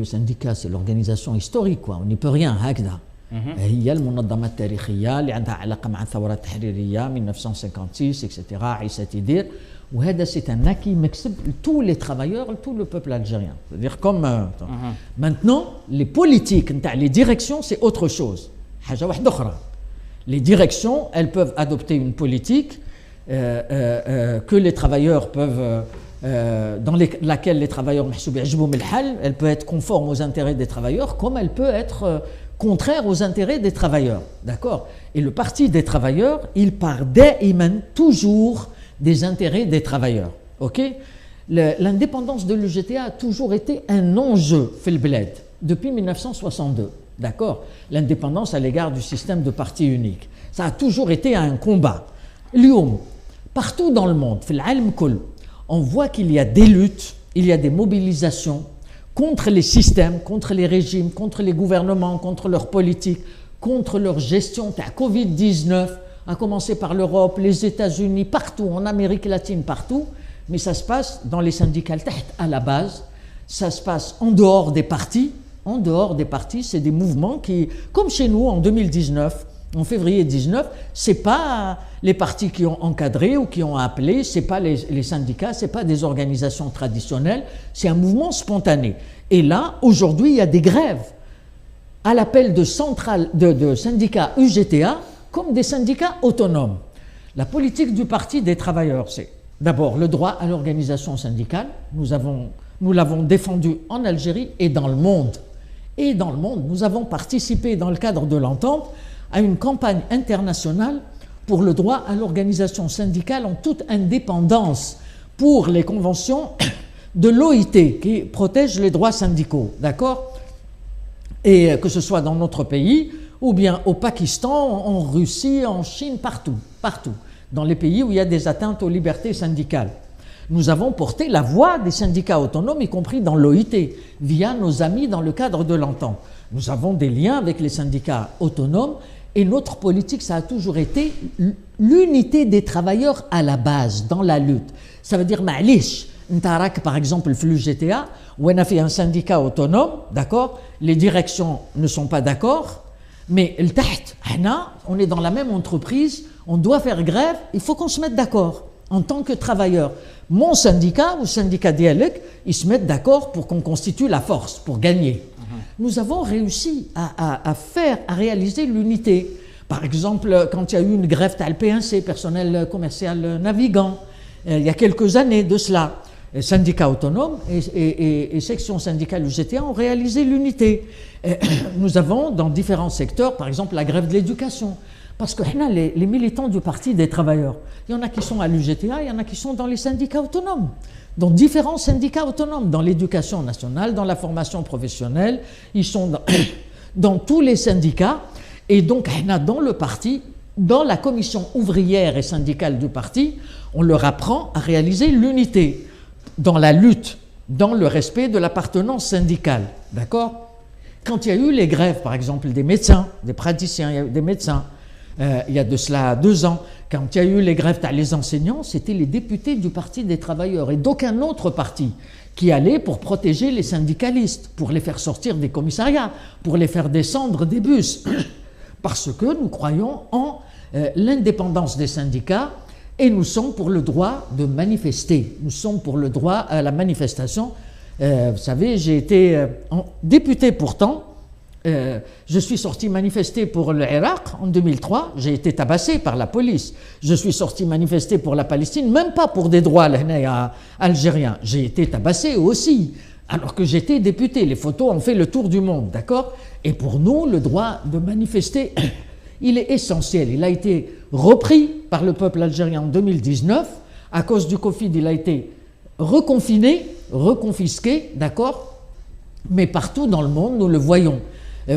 syndicat, c'est l'organisation historique quoi, on n'y peut rien هكذا. هي المنظمة التاريخية اللي عندها علاقة مع الثورة التحريرية 1956 etc. عيسى تيدير وهذا c'est un acquis مكسب tous les travailleurs, tout le peuple algérien. C'est-à-dire comme maintenant les politiques نتاع les directions c'est autre chose. حاجة واحدة أخرى. Les directions elles peuvent adopter une politique que les travailleurs peuvent dans laquelle les travailleurs محسوب يعجبهم الحل, elle peut être conforme aux intérêts des travailleurs comme elle peut être contraire aux intérêts des travailleurs, d'accord? Et le parti des travailleurs, il part toujours des intérêts des travailleurs, ok? L'indépendance de l'UGTA a toujours été un enjeu fil bled depuis 1962, d'accord? L'indépendance à l'égard du système de parti unique, ça a toujours été un combat. Lyoum, partout dans le monde, fil alam kul, on voit qu'il y a des luttes, il y a des mobilisations contre les systèmes, contre les régimes, contre les gouvernements, contre leur politique, contre leur gestion de la Covid-19, à commencer par l'Europe, les États-Unis, partout, en Amérique latine, partout. Mais ça se passe dans les syndicats à la base, ça se passe en dehors des partis. En dehors des partis, c'est des mouvements qui, comme chez nous en 2019, en février 19, c'est pas les partis qui ont encadré ou qui ont appelé, c'est pas les syndicats, c'est pas des organisations traditionnelles, c'est un mouvement spontané. Et là, aujourd'hui, il y a des grèves à l'appel de syndicats UGTA comme des syndicats autonomes. La politique du Parti des travailleurs, c'est d'abord le droit à l'organisation syndicale. Nous l'avons défendu en Algérie et dans le monde. Et dans le monde, nous avons participé dans le cadre de l'entente à une campagne internationale pour le droit à l'organisation syndicale en toute indépendance pour les conventions de l'OIT qui protègent les droits syndicaux, d'accord? Et que ce soit dans notre pays ou bien au Pakistan, en Russie, en Chine, partout, dans les pays où il y a des atteintes aux libertés syndicales. Nous avons porté la voix des syndicats autonomes, y compris dans l'OIT, via nos amis dans le cadre de l'entente. Nous avons des liens avec les syndicats autonomes et notre politique, ça a toujours été l'unité des travailleurs à la base, dans la lutte. Ça veut dire, ma'lish, Ntarak, par exemple, le flux GTA, où on a fait un syndicat autonome, d'accord? Les directions ne sont pas d'accord, mais le taht, on est dans la même entreprise, on doit faire grève, il faut qu'on se mette d'accord en tant que travailleur. Mon syndicat ou syndicat dialogue, ils se mettent d'accord pour qu'on constitue la force, pour gagner. Nous avons réussi à réaliser l'unité. Par exemple, quand il y a eu une grève à l'PNC, personnel commercial navigant, il y a quelques années de cela, syndicats autonomes et sections syndicales UGTA ont réalisé l'unité. Nous avons dans différents secteurs, par exemple la grève de l'éducation, parce que les militants du Parti des travailleurs, il y en a qui sont à l'UGTA, il y en a qui sont dans les syndicats autonomes, dans différents syndicats autonomes, dans l'éducation nationale, dans la formation professionnelle, ils sont dans tous les syndicats, et donc dans le parti, dans la commission ouvrière et syndicale du parti, on leur apprend à réaliser l'unité dans la lutte, dans le respect de l'appartenance syndicale, d'accord? Quand il y a eu les grèves, par exemple, des médecins, des praticiens, il y a eu des médecins, il y a de cela 2 ans, quand il y a eu les grèves les enseignants, c'était les députés du Parti des travailleurs et d'aucun autre parti qui allaient pour protéger les syndicalistes, pour les faire sortir des commissariats, pour les faire descendre des bus, parce que nous croyons en l'indépendance des syndicats et nous sommes pour le droit de manifester. Nous sommes pour le droit à la manifestation. Vous savez, j'ai été député pourtant. Je suis sorti manifester pour l'Irak en 2003, j'ai été tabassé par la police. Je suis sorti manifester pour la Palestine, même pas pour des droits algériens. J'ai été tabassé aussi, alors que j'étais député. Les photos ont fait le tour du monde, d'accord? Et pour nous, le droit de manifester, il est essentiel. Il a été repris par le peuple algérien en 2019. À cause du Covid, il a été reconfiné, reconfisqué, d'accord? Mais partout dans le monde, nous le voyons.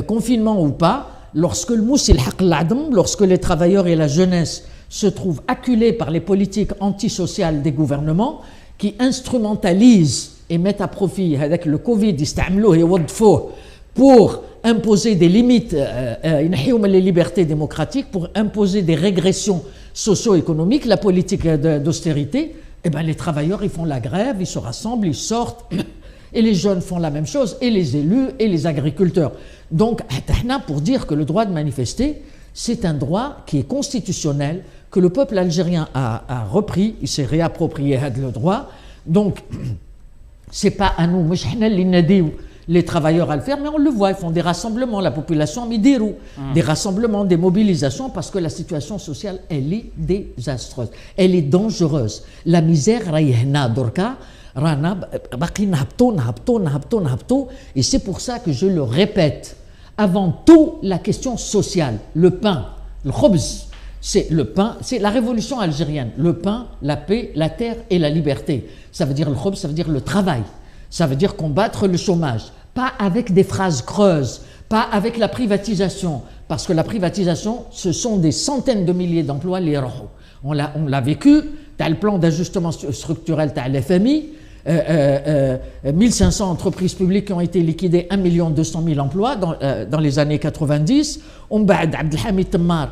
Confinement ou pas, lorsque les travailleurs et la jeunesse se trouvent acculés par les politiques antisociales des gouvernements qui instrumentalisent et mettent à profit avec le Covid pour imposer des limites, les libertés démocratiques, pour imposer des régressions socio-économiques, la politique d'austérité, eh ben les travailleurs ils font la grève, ils se rassemblent, ils sortent. Et les jeunes font la même chose, et les élus, et les agriculteurs. Donc, pour dire que le droit de manifester, c'est un droit qui est constitutionnel, que le peuple algérien a repris, il s'est réapproprié le droit. Donc, c'est pas à nous, les travailleurs à le faire, mais on le voit, ils font des rassemblements, la population midirou, des rassemblements, des mobilisations, parce que la situation sociale, elle est désastreuse, elle est dangereuse. La misère, dorka, et c'est pour ça que je le répète, avant tout la question sociale, le pain, le khobz, c'est le pain, c'est la révolution algérienne, le pain, la paix, la terre et la liberté. Ça veut dire le khobz, ça veut dire le travail, ça veut dire combattre le chômage, pas avec des phrases creuses, pas avec la privatisation, parce que la privatisation, ce sont des centaines de milliers d'emplois, les rohou. On l'a vécu, tu as le plan d'ajustement structurel, tu as l'FMI, 1500 entreprises publiques qui ont été liquidées, 1 200 000 emplois dans les années 90. Abdelhamid Temmar,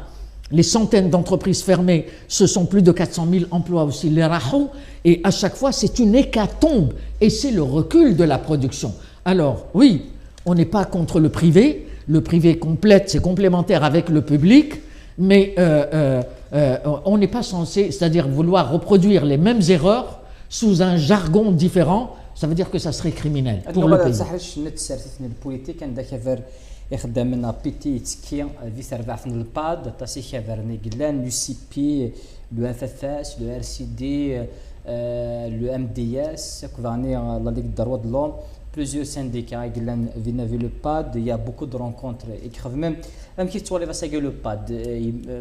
les centaines d'entreprises fermées, ce sont plus de 400 000 emplois aussi, les rahou, et à chaque fois c'est une hécatombe, et c'est le recul de la production. Alors oui, on n'est pas contre le privé complète, c'est complémentaire avec le public, mais on n'est pas censé, c'est-à-dire vouloir reproduire les mêmes erreurs sous un jargon différent, ça veut dire que ça serait criminel pour le pays. يخدم بيتي تسكي في سربع في الباد تاسي خبرني قلان لو سي بي لو اف اف اس لو ار سي دي لو ام دي اس كوفاني لا ليغ دروات de l'homme plusieurs syndicats قلان فينا في لو باد il y a beaucoup de rencontres écrivent même كي تولي فاساكي لو باد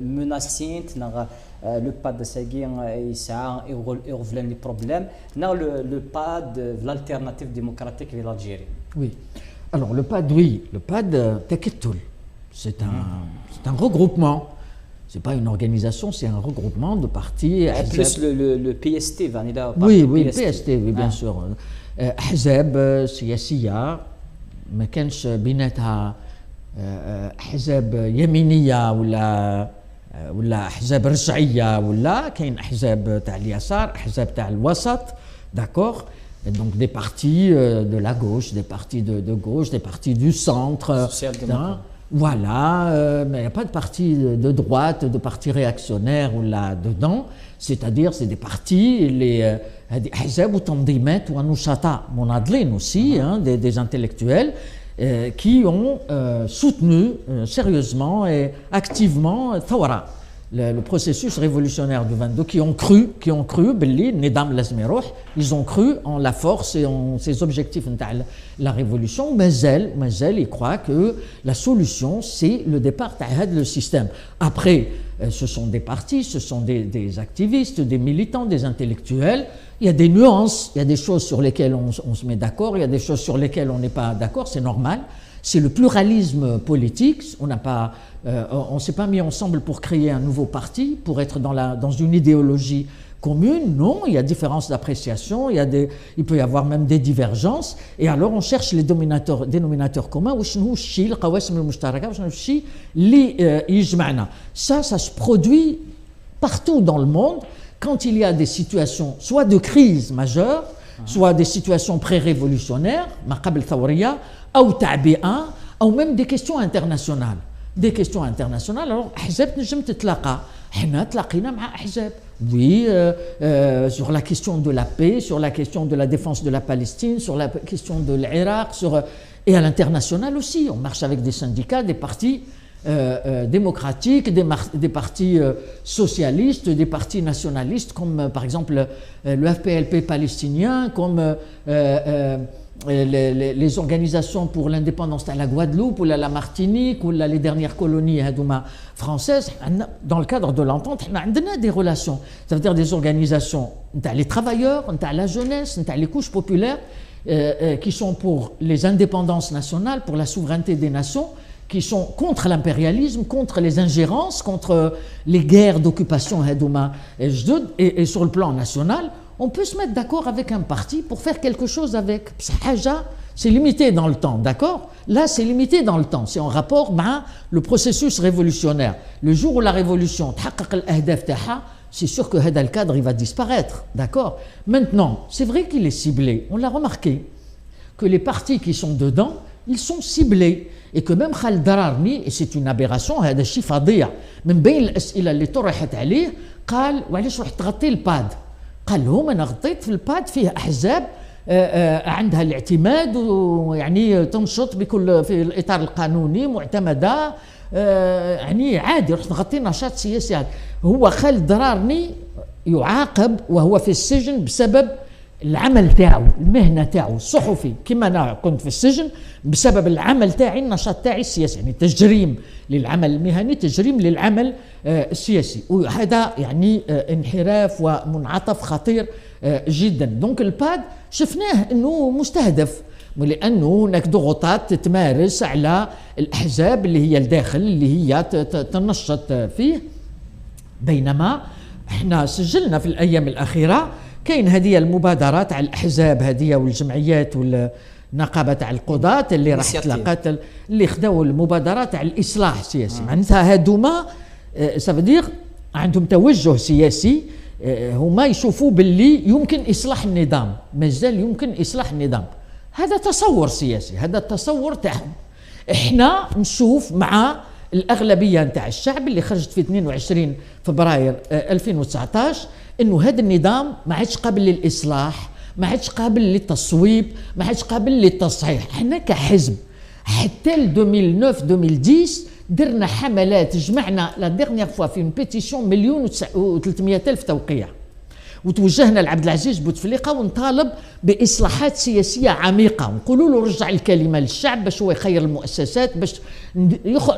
مناسين تنا لو باد ساكي يسعى يغفلن لي بروبليم نا لو باد l'alternative démocratique في l'Algérie. Oui. Alors le PAD, oui, le PAD, c'est un regroupement. C'est pas une organisation, c'est un regroupement de partis. Plus le PST, Vanilla. Oui, oui, PST, oui, bien sûr. أحزاب سياسية ما كانش بيناتها أحزاب يمينية ولا أحزاب رجعية ولا كاين أحزاب تاع اليسار أحزاب تاع الوسط d'accord. Et donc des partis de la gauche, des partis de gauche, des partis du centre. Voilà, mais il n'y a pas de parti de droite, de parti réactionnaire ou là-dedans. C'est-à-dire, c'est des partis, les Ahzab ou Tandimet ou Anouchata, Monadlin aussi, des intellectuels, qui ont soutenu sérieusement et activement Thawara. Le processus révolutionnaire du 22, qui ont cru, ils ont cru en la force et en ces objectifs de la révolution. Mazel, ils croient que la solution, c'est le départ du système. Après, ce sont des partis, ce sont des activistes, des militants, des intellectuels. Il y a des nuances, il y a des choses sur lesquelles on se met d'accord, il y a des choses sur lesquelles on n'est pas d'accord, c'est normal. C'est le pluralisme politique. On ne s'est pas mis ensemble pour créer un nouveau parti, pour être dans une idéologie commune. Non, il y a différences d'appréciation, il peut y avoir même des divergences. Et alors on cherche les dénominateurs communs. Ça se produit partout dans le monde quand il y a des situations soit de crise majeure, soit des situations pré-révolutionnaires, ou même des questions internationales. des questions internationales. Alors احزاب نجم تتلاقى، حنا تلاقينا مع احزاب. Oui, sur la question de la paix, sur la question de la défense de la Palestine, sur la question de l'Irak, et à l'international aussi. On marche avec des syndicats, des partis démocratiques, des partis socialistes, des partis nationalistes, comme par exemple le FPLP palestinien, comme les organisations pour l'indépendance à la Guadeloupe ou à la Martinique ou les dernières colonies françaises. Dans le cadre de l'entente, on a des relations. Ça veut dire des organisations, les travailleurs, la jeunesse, les couches populaires qui sont pour les indépendances nationales, pour la souveraineté des nations, qui sont contre l'impérialisme, contre les ingérences, contre les guerres d'occupation et sur le plan national. On peut se mettre d'accord avec un parti pour faire quelque chose avec. C'est limité dans le temps, d'accord? Là, c'est limité dans le temps. C'est en rapport avec le processus révolutionnaire. Le jour où la révolution c'est sûr que le cadre il va disparaître, d'accord? Maintenant, c'est vrai qu'il est ciblé. On l'a remarqué que les partis qui sont dedans, ils sont ciblés. Et que même Khaled Dararni, et c'est une aberration, هذا الشيء فظيع. من بين الأسئلة اللي طرحت عليه قال وعلاش رحت تغطي الباد؟ قال لهم أنا غطيت في الباد فيه أحزاب عندها الاعتماد ويعني تنشط بكل في الإطار القانوني معتمدة يعني عادي رحت نغطي نشاط سياسي. هو خالد درارني يعاقب وهو في السجن بسبب العمل تاعو، المهنه تاعو الصحفي، كما انا كنت في السجن بسبب العمل تاعي، النشاط تاعي السياسي، يعني تجريم للعمل المهني، تجريم للعمل السياسي، وهذا يعني انحراف ومنعطف خطير جدا. دونك الباد شفناه انه مستهدف لانه هناك ضغوطات تتمارس على الاحزاب اللي هي الداخل اللي هي تنشط فيه. بينما احنا سجلنا في الايام الاخيره كاين هذه المبادرات على الاحزاب هذه والجمعيات والنقابه تاع القضاة اللي راح تلاقات اللي خداو المبادرات على الاصلاح السياسي. معناتها هادوما سافدير عندهم توجه سياسي، هما يشوفوا باللي يمكن اصلاح النظام، مازال يمكن اصلاح النظام. هذا تصور سياسي، هذا التصور تاعهم. احنا نشوف مع الاغلبيه نتاع الشعب اللي خرجت في 22 فبراير 2019 انه هذا النظام ما عادش قابل للاصلاح، ما عادش قابل للتصويب، ما عادش قابل للتصحيح. احنا كحزب حتى ل 2009 2010 درنا حملات، جمعنا لا ديرنيير فوا في بيتيسيون 1,300,000 توقيع، وتوجهنا لعبد العزيز بوتفليقه ونطالب باصلاحات سياسيه عميقه، ونقولوا له رجع الكلمه للشعب باش هو يخير المؤسسات باش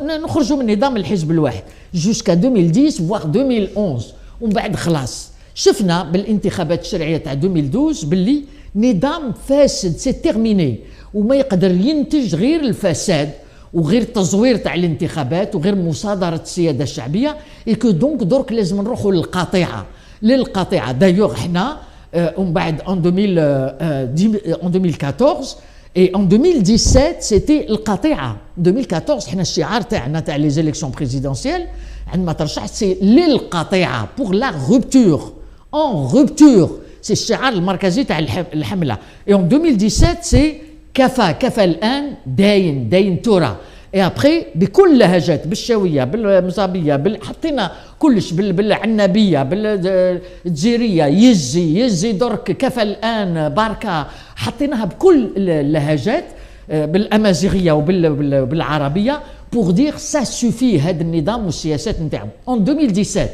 نخرجوا من نظام الحزب الواحد جوسكا 2010 فوار 2011. ومن بعد خلاص شفنا بالانتخابات الشرعيه تاع 2012 باللي نظام فاسد سي تيرميني، وما يقدر ينتج غير الفساد وغير التزوير تاع الانتخابات وغير مصادره السياده الشعبيه. ايكو دونك درك لازم نروحوا للقطيعه. دايوغ حنا ومن بعد en 2014 et en 2017 c'était القطيعه. 2014 حنا الشعار تاعنا تاع لي زيليكسيون بريزيدونسيال عندما ترشحت سي للقطيعه بور لا روبتور en rupture، سي الشعار المركزي تاع الحمله. et en 2017 سي كفى الان داين ترى. اي ابخي بكل لهجات، بالشاويه بالمصابيه حطينا كلش بالعنابيه بالجزيريه يزي درك كفى الان باركه، حطيناها بكل اللهجات بالامازيغيه وبالعربيه بور دير سا سوفي هذا النظام والسياسات نتاعو. ان 2017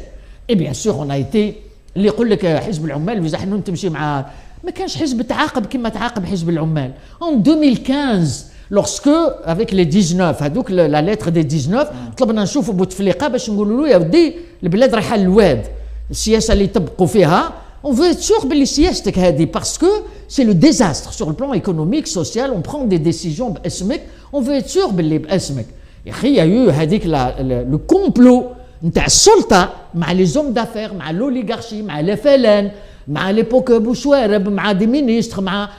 اي بيان سور اون ايتي اللي يقول لك حزب العمال واذا حنون تمشي مع ما كانش حزب تعاقب كما تعاقب حزب العمال. ان 2015 lorsque avec les 19 هذوك لا ليتر دي 19 طلبنا نشوفوا بوتفليقه باش نقولوا له يا ودي البلاد رايحه للواد، السياسه اللي يطبقوا فيها on veut être sûr باللي سياستك هذه parce que c'est le désastre sur le plan économique social on prend des décisions باسمك on veut être sûr باللي باسمك. يا اخي يا هذيك لو كومبلو نتاع السلطه مع لي زوم دافير مع لوليغارشي مع لافلان مع ليبوك بوشوارب مع دي مينيستر مع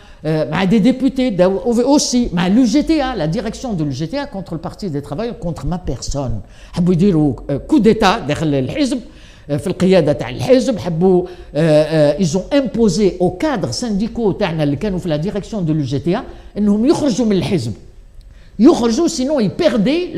des députés aussi مع l'UGTA la direction de l'UGTA contre le parti des travailleurs contre ma personne. حبوا يديروا coup d'état داخل الحزب في القياده تاع الحزب، حبوا ils ont imposé aux cadres syndicaux تاعنا اللي كانوا في la direction de l'UGTA انهم يخرجوا من الحزب، يخرجوا sinon ils perdaient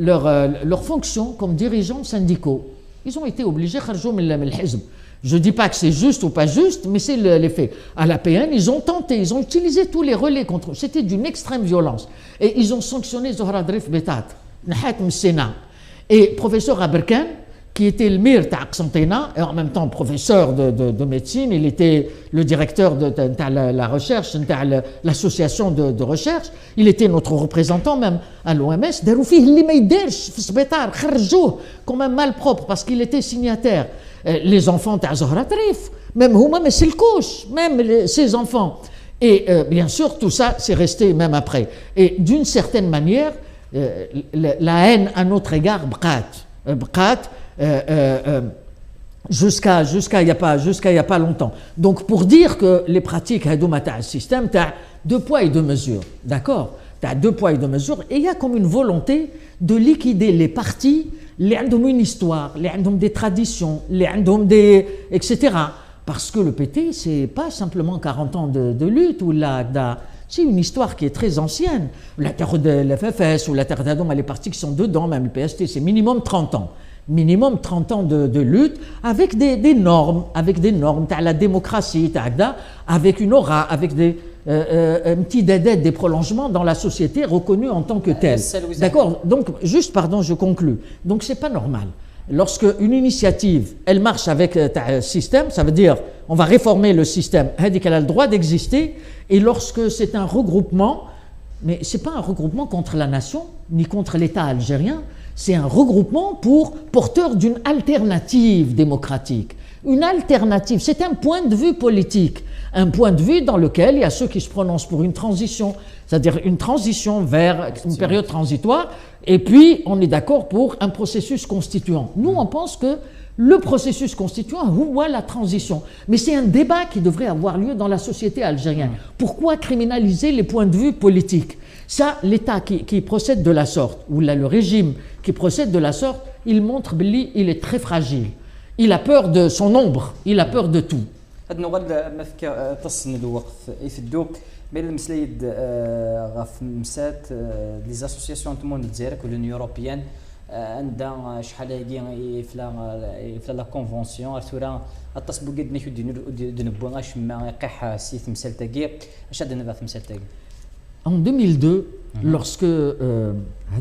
leur fonction comme dirigeants syndicaux. Ils ont été obligés de sortir du hizb. Je ne dis pas que c'est juste ou pas juste, mais c'est les faits. À l'APN, ils ont tenté, ils ont utilisé tous les relais contre eux. C'était d'une extrême violence. Et ils ont sanctionné Zohra Drif Betat, Nahat Msena. Et professeur Aberkan, qui était le maire d'Aqsantena, et en même temps professeur de médecine, il était le directeur de la recherche, de l'association de recherche, il était notre représentant même à l'OMS, comme un malpropre, parce qu'il était signataire. Les enfants de Zohra Drif, même Houma, mais c'est le couche, même ses enfants. Et bien sûr, tout ça, c'est resté même après. Et d'une certaine manière, la haine à notre égard, bqat, jusqu'à il y a pas longtemps. Donc pour dire que les pratiques hadoumata système, tu as 2 poids et 2 mesures, d'accord? Tu as 2 poids et 2 mesures, et il y a comme une volonté de liquider les partis, les ont une histoire, les ont des traditions, les ont des etc. Parce que le PT, c'est pas simplement 40 ans de lutte ou c'est une histoire qui est très ancienne. La terre de l'FFS ou la terre d'Adom, les partis qui sont dedans, même le PST, c'est minimum 30 ans. Minimum 30 ans de lutte avec des normes, tu as la démocratie, avec une aura, avec un petit dédette, des prolongements dans la société reconnus en tant que tels. D'accord? Donc, juste, pardon, je conclus. Donc, c'est pas normal. Lorsque une initiative, elle marche avec un système, ça veut dire on va réformer le système, elle a le droit d'exister, et lorsque c'est un regroupement, mais c'est pas un regroupement contre la nation, ni contre l'État algérien, c'est un regroupement porteur d'une alternative démocratique. Une alternative, c'est un point de vue politique, un point de vue dans lequel il y a ceux qui se prononcent pour une transition, c'est-à-dire une transition vers une période transitoire, et puis on est d'accord pour un processus constituant. Nous, on pense que le processus constituant, ou la transition. Mais c'est un débat qui devrait avoir lieu dans la société algérienne. Pourquoi criminaliser les points de vue politiques? Ça, l'État qui procède de la sorte, ou le régime qui procède de la sorte, il montre qu'il est très fragile. Il a peur de son ombre, il a peur de tout. هاد النوال ما فيك تصن الوقت يفدو بين المسلايد غاف مسات لي زاسوسياسيون تمون الجزائر كولونيو اوروبيان عندها شحال هادي في لا كونفونسيون ثورا التصبو قد نشو دنبو غاش ما يقيح سي تمثال تاكي اش هاد نبا تمثال تاكي. En 2002, lorsque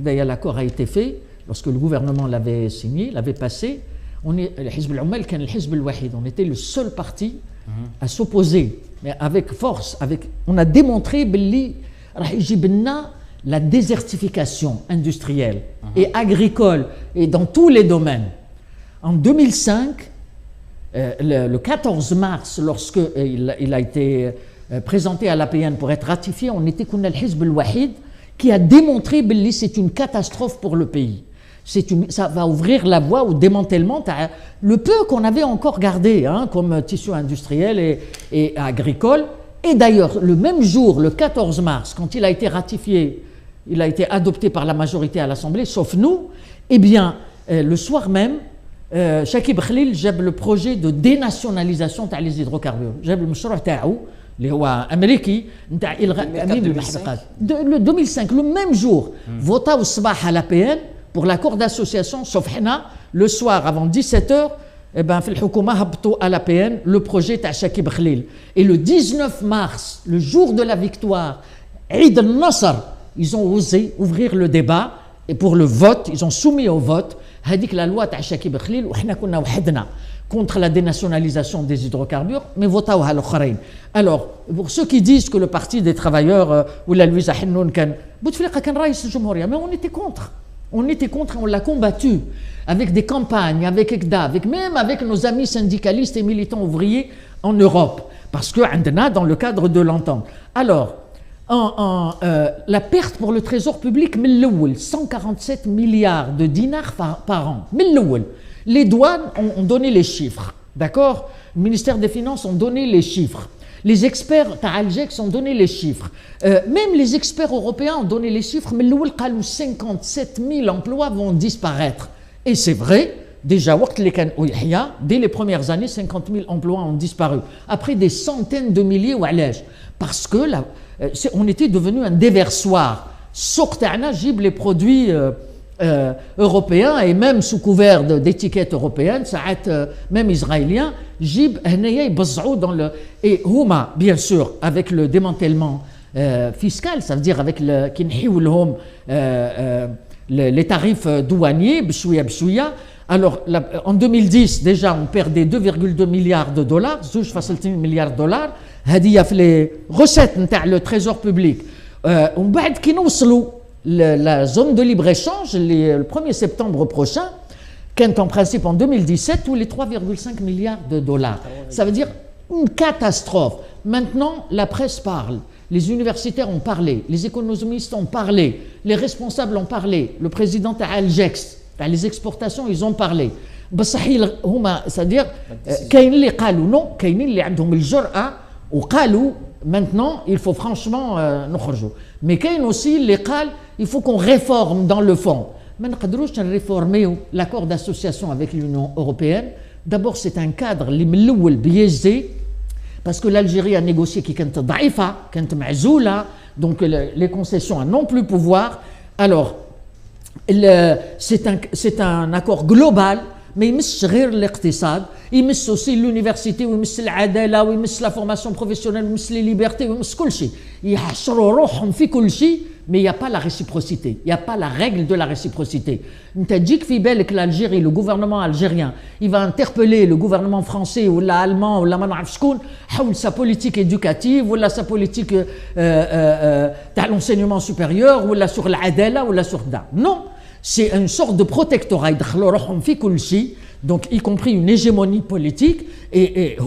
l'accord a été fait, lorsque le gouvernement l'avait signé, l'avait passé, on était le seul parti à s'opposer, mais avec force. On a démontré la désertification industrielle et agricole, et dans tous les domaines. En 2005, le 14 mars, lorsque il a été présenté à l'APN pour être ratifié, on était comme le Hizb al-Wahid qui a démontré que c'est une catastrophe pour le pays. Ça va ouvrir la voie au démantèlement, le peu qu'on avait encore gardé comme tissu industriel et agricole. Et d'ailleurs, le même jour, le 14 mars, quand il a été ratifié, il a été adopté par la majorité à l'Assemblée, sauf nous, eh bien, le soir même, Chakib Khalil جاب le projet de dénationalisation des hydrocarbures. جاب المشروع تاعو اللي هو امريكي نتاع الغاء تامين المحرقات. Le 2005, le même jour, votaوا الصباح à l'APN pour l'accord d'association, sauf حنا le soir avant 17h, eh ben, في الحكومة هبطوا à l'APN le projet تاع شاكيب خليل. Et le 19 mars, le jour de la victoire, Eid al-Nasr, ils ont osé ouvrir le débat, et pour le vote, ils ont soumis au vote هذيك la loi تاع شاكيب خليل, وحنا كنا وحدنا contre la dénationalisation des hydrocarbures, mais votaوها الآخرين. Alors, pour ceux qui disent que le parti des travailleurs ou la Louisa Hennoun كان بوتفليقة كان رئيس الجمهورية, mais on était contre. On était contre, on l'a combattu avec des campagnes, avec ECDA, même avec nos amis syndicalistes et militants ouvriers en Europe, parce que dans le cadre de l'entente. Alors, la perte pour le trésor public, 147 milliards de dinars par an. Les douanes ont donné les chiffres, d'accord? Le ministère des Finances ont donné les chiffres. Les experts Algex ont donné les chiffres. Même les experts européens ont donné les chiffres, mais 57 000 emplois vont disparaître. Et c'est vrai, déjà, dès les premières années, 50 000 emplois ont disparu. Après des centaines de milliers, parce que on était devenu un déversoir. Les produits européens et même sous couvert d'étiquettes européennes, même israéliens, جيب هنايا يبزعوا dans le et هما bien sûr avec le démantèlement fiscal, ça veut dire avec كي نحيو لهم les tarifs douaniers بشويه بشويه. Alors en 2010 déjà on perdait 2,2 milliards de dollars, 2,2 milliards de dollars. هذه في les recettes نتاع le trésor public. ومن بعد كي نوصلوا la zone de libre-échange le 1er septembre prochain, quand en principe en 2017, où les 3,5 milliards de dollars. Ça veut dire une catastrophe. Maintenant, la presse parle, les universitaires ont parlé, les économistes ont parlé, les responsables ont parlé, le président Algex, les exportations, ils ont parlé. C'est-à-dire, كاين اللي قالوا non, كاين اللي عندهم الجرأة وقالوا maintenant, il faut franchement نخرجوا. Mais كاين aussi اللي قال il faut qu'on réforme dans le fond. ما نقدروش نريفورميو l'accord d'association avec l'Union européenne. D'abord, c'est un cadre اللي من الأول biaisé parce que l'Algérie a négocié qui كانت ضعيفة, كانت معزولة, donc les concessions n'ont plus pouvoir. Alors, c'est un accord global. ما يمسش غير الاقتصاد، يمس aussi l'université ويمس العداله ويمس لا فورماسيون بروفيسيونيل ويمس لي ليبرتي ويمس كل شيء، يحشروا روحهم في كل شيء. Mais il n'y a pas la réciprocité, il n'y a pas la règle de la réciprocité. انت تجيك في بالك l'Algérie, le gouvernement algérien, il va interpeller le gouvernement français ou l'allemand ou la ما نعرف شكون حول sa politique éducative ou sa politique تاع l'enseignement supérieur ou sur العداله ou sur da. Non. C'est une sorte de protectorat, donc y compris une hégémonie politique, et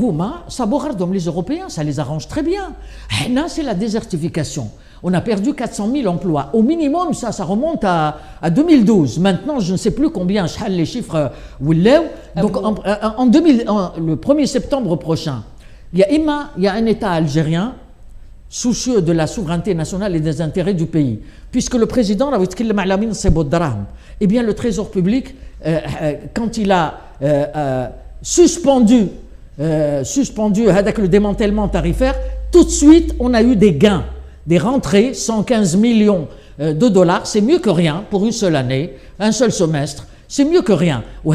ça les Européens, ça les arrange très bien. C'est la désertification. On a perdu 400 000 emplois. Au minimum, ça remonte à 2012. Maintenant, je ne sais plus combien, les chiffres. Donc, le 1er septembre prochain, il y a un État algérien soucieux de la souveraineté nationale et des intérêts du pays. Puisque le président, eh bien le Trésor public, quand il a suspendu avec le démantèlement tarifaire, tout de suite, on a eu des gains, des rentrées, 115 millions de dollars, c'est mieux que rien pour une seule année, un seul semestre, c'est mieux que rien. On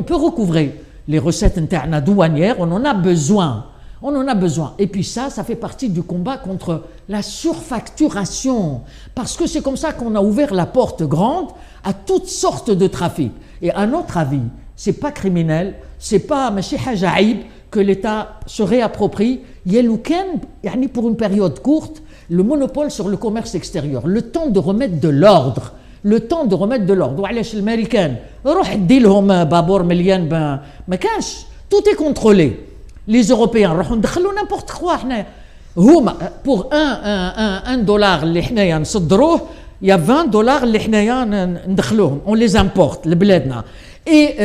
peut recouvrer les recettes internes douanières, on en a besoin. On en a besoin. Et puis ça fait partie du combat contre la surfacturation. Parce que c'est comme ça qu'on a ouvert la porte grande à toutes sortes de trafics. Et à notre avis, c'est pas criminel, c'est pas ماشي حاجة عيب que l'État se réapproprie pour une période courte le monopole sur le commerce extérieur, le temps de remettre de l'ordre. وعلاش الامريكان روح دي لهم بابور مليان ما كانش tout est contrôlé. Les Européens راحوا ندخلوا n'importe quoi حنا هما pour un dollar اللي حنايا نصدروه il y a 20 dollars اللي حنايا ندخلوهم on les importe لبلادنا et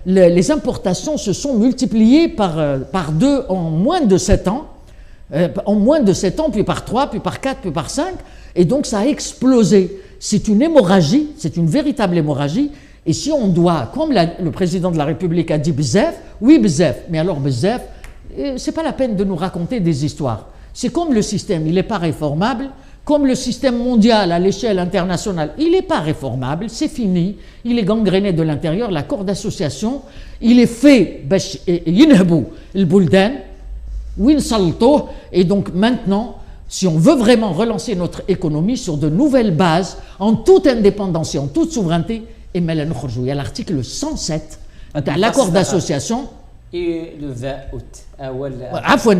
les importations se sont multipliées par 2 en moins de 7 ans puis par 3 puis par 4 puis par 5 et donc ça a explosé. C'est une hémorragie, c'est une véritable hémorragie. Et si on doit, comme le président de la République a dit bzef, oui bzef, mais alors bzef, c'est pas la peine de nous raconter des histoires. C'est comme le système, il n'est pas réformable, comme le système mondial à l'échelle internationale, il n'est pas réformable, c'est fini, il est gangréné de l'intérieur, l'accord d'association, il est fait, yinhbou el buldan, winsalto, et donc maintenant, si on veut vraiment relancer notre économie sur de nouvelles bases, en toute indépendance et en toute souveraineté, il y a l'article 107 de l'accord d'association. Et le 20 août.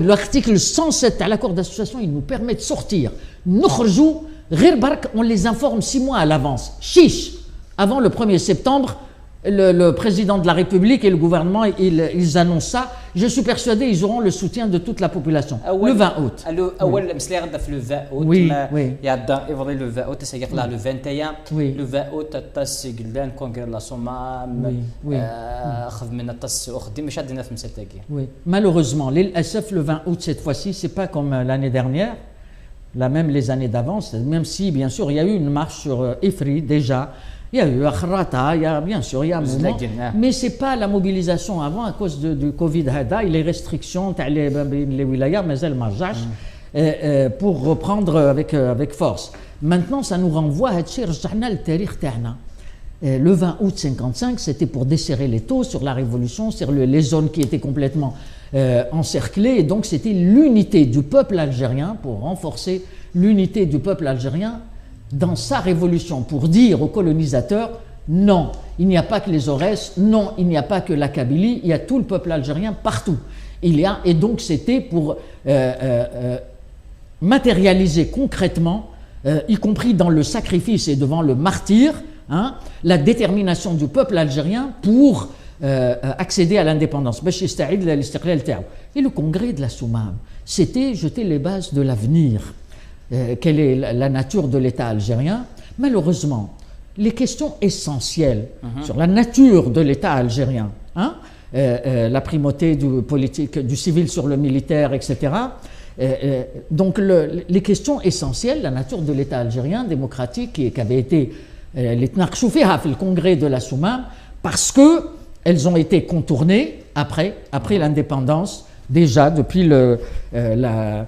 L'article 107 de l'accord d'association, il nous permet de sortir. On les informe 6 mois à l'avance. Chiche, avant le 1er septembre, le président de la République et le gouvernement, ils annoncent ça. Je suis persuadé qu'ils auront le soutien de toute la population. Le 20 août. Le 20 août. Oui, il y a le 20 août, c'est-à-dire là le 21. Oui. Le 20 août, الطاس قلان كونغري لا صومام خذ من الطاس أخدي مش عندنا في مسلتاكي. Oui. Malheureusement, l'ISF le 20 août cette fois-ci, c'est pas comme l'année dernière, là même les années d'avance, même si bien sûr il y a eu une marche sur Ifri déjà. Il y a eu Akhrata, il y a bien sûr, il y a un moment, mais ce n'est pas la mobilisation avant à cause du Covid, et les restrictions, les wilayas, mais elles marchent pour reprendre avec force. Maintenant, ça nous renvoie à le tarikh تاعنا. Le 20 août 55, c'était pour desserrer les taux sur la révolution, sur les zones qui étaient complètement encerclées. Et donc, c'était l'unité du peuple algérien, pour renforcer l'unité du peuple algérien dans sa révolution, pour dire aux colonisateurs, non, il n'y a pas que les Aurès, non, il n'y a pas que la Kabylie, il y a tout le peuple algérien partout. Et donc, c'était pour matérialiser concrètement, y compris dans le sacrifice et devant le martyre, hein, la détermination du peuple algérien pour accéder à l'indépendance. Et le congrès de la Soumam, c'était jeter les bases de l'avenir. Quelle est la nature de l'État algérien? Malheureusement, les questions essentielles sur la nature de l'État algérien, hein, la primauté du politique, du civil sur le militaire, etc. Donc les questions essentielles, la nature de l'État algérien démocratique qui avait été les tnaqshoufiha le congrès de la Soumam, parce que elles ont été contournées après l'indépendance, déjà depuis la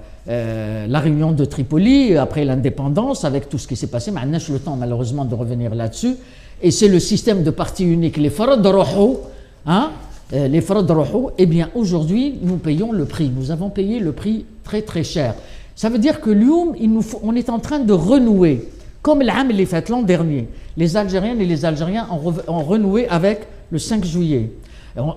réunion de Tripoli, après l'indépendance, avec tout ce qui s'est passé. Mais on n'a pas le temps malheureusement de revenir là-dessus. Et c'est le système de parti unique, les farad rohou, hein, les farad rohou. Eh bien, aujourd'hui, nous payons le prix. Nous avons payé le prix très très cher. Ça veut dire que on est en train de renouer, comme l'an dernier. Les Algériennes et les Algériens ont renoué avec le 5 juillet,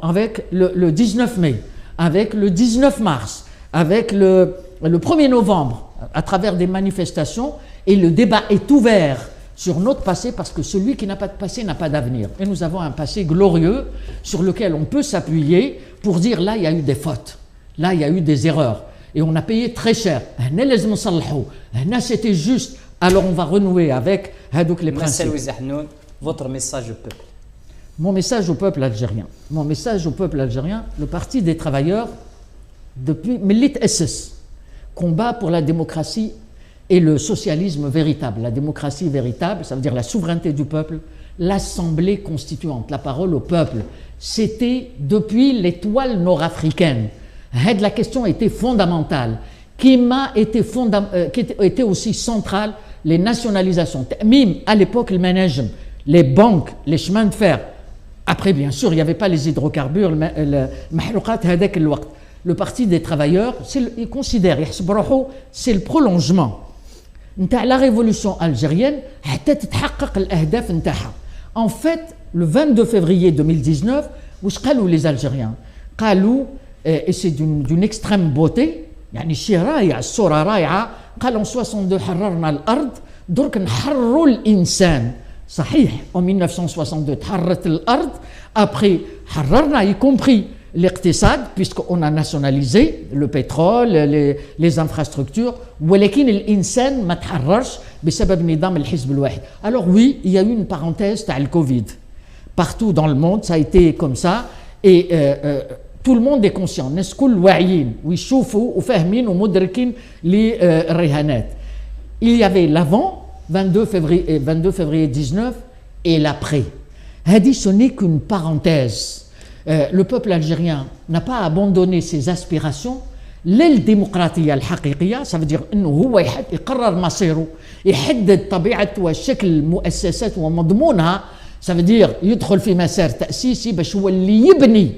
avec le 19 mai, avec le 19 mars, avec le 1er novembre, à travers des manifestations, et le débat est ouvert sur notre passé, parce que celui qui n'a pas de passé n'a pas d'avenir. Et nous avons un passé glorieux sur lequel on peut s'appuyer pour dire là il y a eu des fautes, là il y a eu des erreurs, et on a payé très cher. C'était juste, alors on va renouer avec les principes. Votre message au peuple. Mon message au peuple algérien. Mon message au peuple algérien, le Parti des travailleurs, depuis Millit SS, combat pour la démocratie et le socialisme véritable. La démocratie véritable, ça veut dire la souveraineté du peuple, l'assemblée constituante, la parole au peuple. C'était depuis l'étoile nord-africaine. La question était fondamentale. Qui était aussi centrale, les nationalisations. Même à l'époque, le management, les banques, les chemins de fer. Après, bien sûr, il n'y avait pas les hydrocarbures, le Parti des travailleurs, il considère, c'est le prolongement de la révolution algérienne. En fait, le 22 février 2019, les Algériens, et c'est d'une extrême beauté, يعني شي رايع الصورة رايعة قالوا 62 حررنا الأرض درك نحرروا الإنسان صحيح en 1962 تحررت الأرض après حررنا y compris الاقتصاد puisqu'on a nationalisé le pétrole les infrastructures ولكن الإنسان ما تحررش بسبب نظام الحزب الواحد. Alors oui, il y a eu une parenthèse تاع le Covid partout dans le monde, ça a été comme ça, et tout le monde est conscient, الناس كل واعيين ويشوفوا وفاهمين ومدركين للرهانات. Il y avait l'avant 22 février 19 et l'après. هذه ce n'est qu'une parenthèse. Le peuple algérien n'a pas abandonné ses aspirations للديمقراطية الحقيقية. Ça veut dire انه هو يقرر مصيره، يحدد طبيعة وشكل المؤسسات ومضمونها. Ça veut dire يدخل في مسار تأسيسي باش هو اللي يبني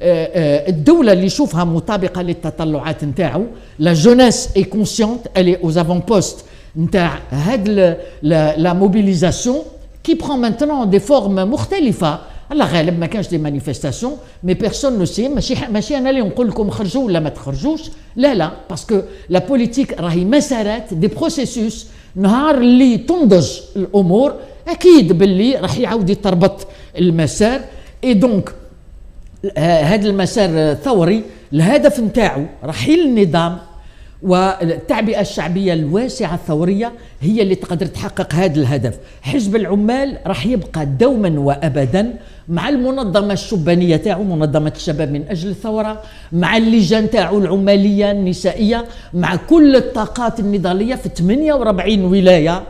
الدولة اللي يشوفها مطابقة للتطلعات نتاعو. La jeunesse est consciente, elle est aux avant-postes نتاع هاد la mobilisation qui prend maintenant des formes مختلفة. على غالب ما كانش دي مانيفستاسيون مي بيرسون نو سي ماشي انا اللي نقول لكم خرجوا ولا ما تخرجوش، لا باسكو لا بوليتيك راهي مسارات دي بروسيسوس. نهار اللي تنضج الامور اكيد باللي راح يعاود يتربط المسار. اي دونك هذا المسار الثوري الهدف نتاعو رحيل النظام والتعبئة الشعبية الواسعة الثورية هي اللي تقدر تحقق هذا الهدف. حزب العمال راح يبقى دوما وأبدا مع المنظمة الشبانية تاعو، منظمة الشباب من أجل الثورة، مع اللجان تاعو العمالية النسائية، مع كل الطاقات النضالية في 48 ولاية.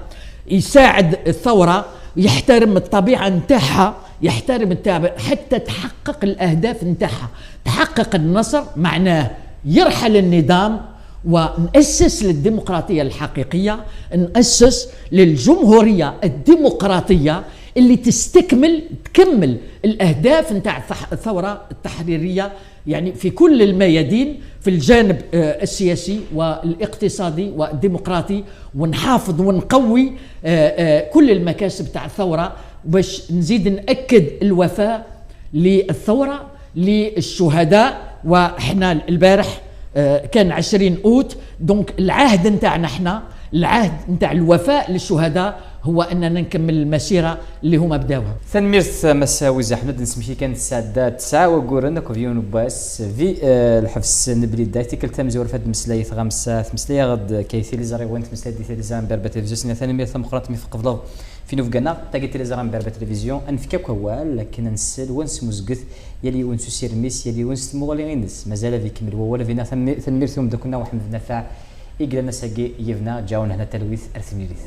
يساعد الثورة، يحترم الطبيعة نتاعها، يحترم التابع حتى تحقق الأهداف نتاعها. تحقق النصر معناه يرحل النظام ونأسس للديمقراطية الحقيقية، نأسس للجمهورية الديمقراطية اللي تكمل الاهداف نتاع الثوره التحريريه، يعني في كل الميادين، في الجانب السياسي والاقتصادي والديمقراطي، ونحافظ ونقوي كل المكاسب تاع الثوره، باش نزيد نأكد الوفاء للثوره للشهداء. وإحنا البارح كان 20 أوت، دونك العهد نتاعنا احنا، العهد نتاع الوفاء للشهداء هو اننا نكمل المسيره اللي هما بداوها. ثنميرت مساوي زحمد نسمشي كانت الساعه 9 وقورنا كوفيون باس في الحفص نبلي دايتي كلتا مزور فهاد المسلايه غامسه مسلايه غد كيثي لي زاري وانت مسلايه دي زام بربا تلفزيون ثاني ثمقرات مي فقفلو في نوفغانا تاكي تي زارام بربا تلفزيون انفكا كوال لكن نسل ونس مزقث يلي ونس سيرميس يلي ونس مغالي غينس مازال في كمل ولا فينا ثنميرتهم دكنا وحمد نفع إجلنا ساقي يفنا جاون هنا تلويث أرثميريث.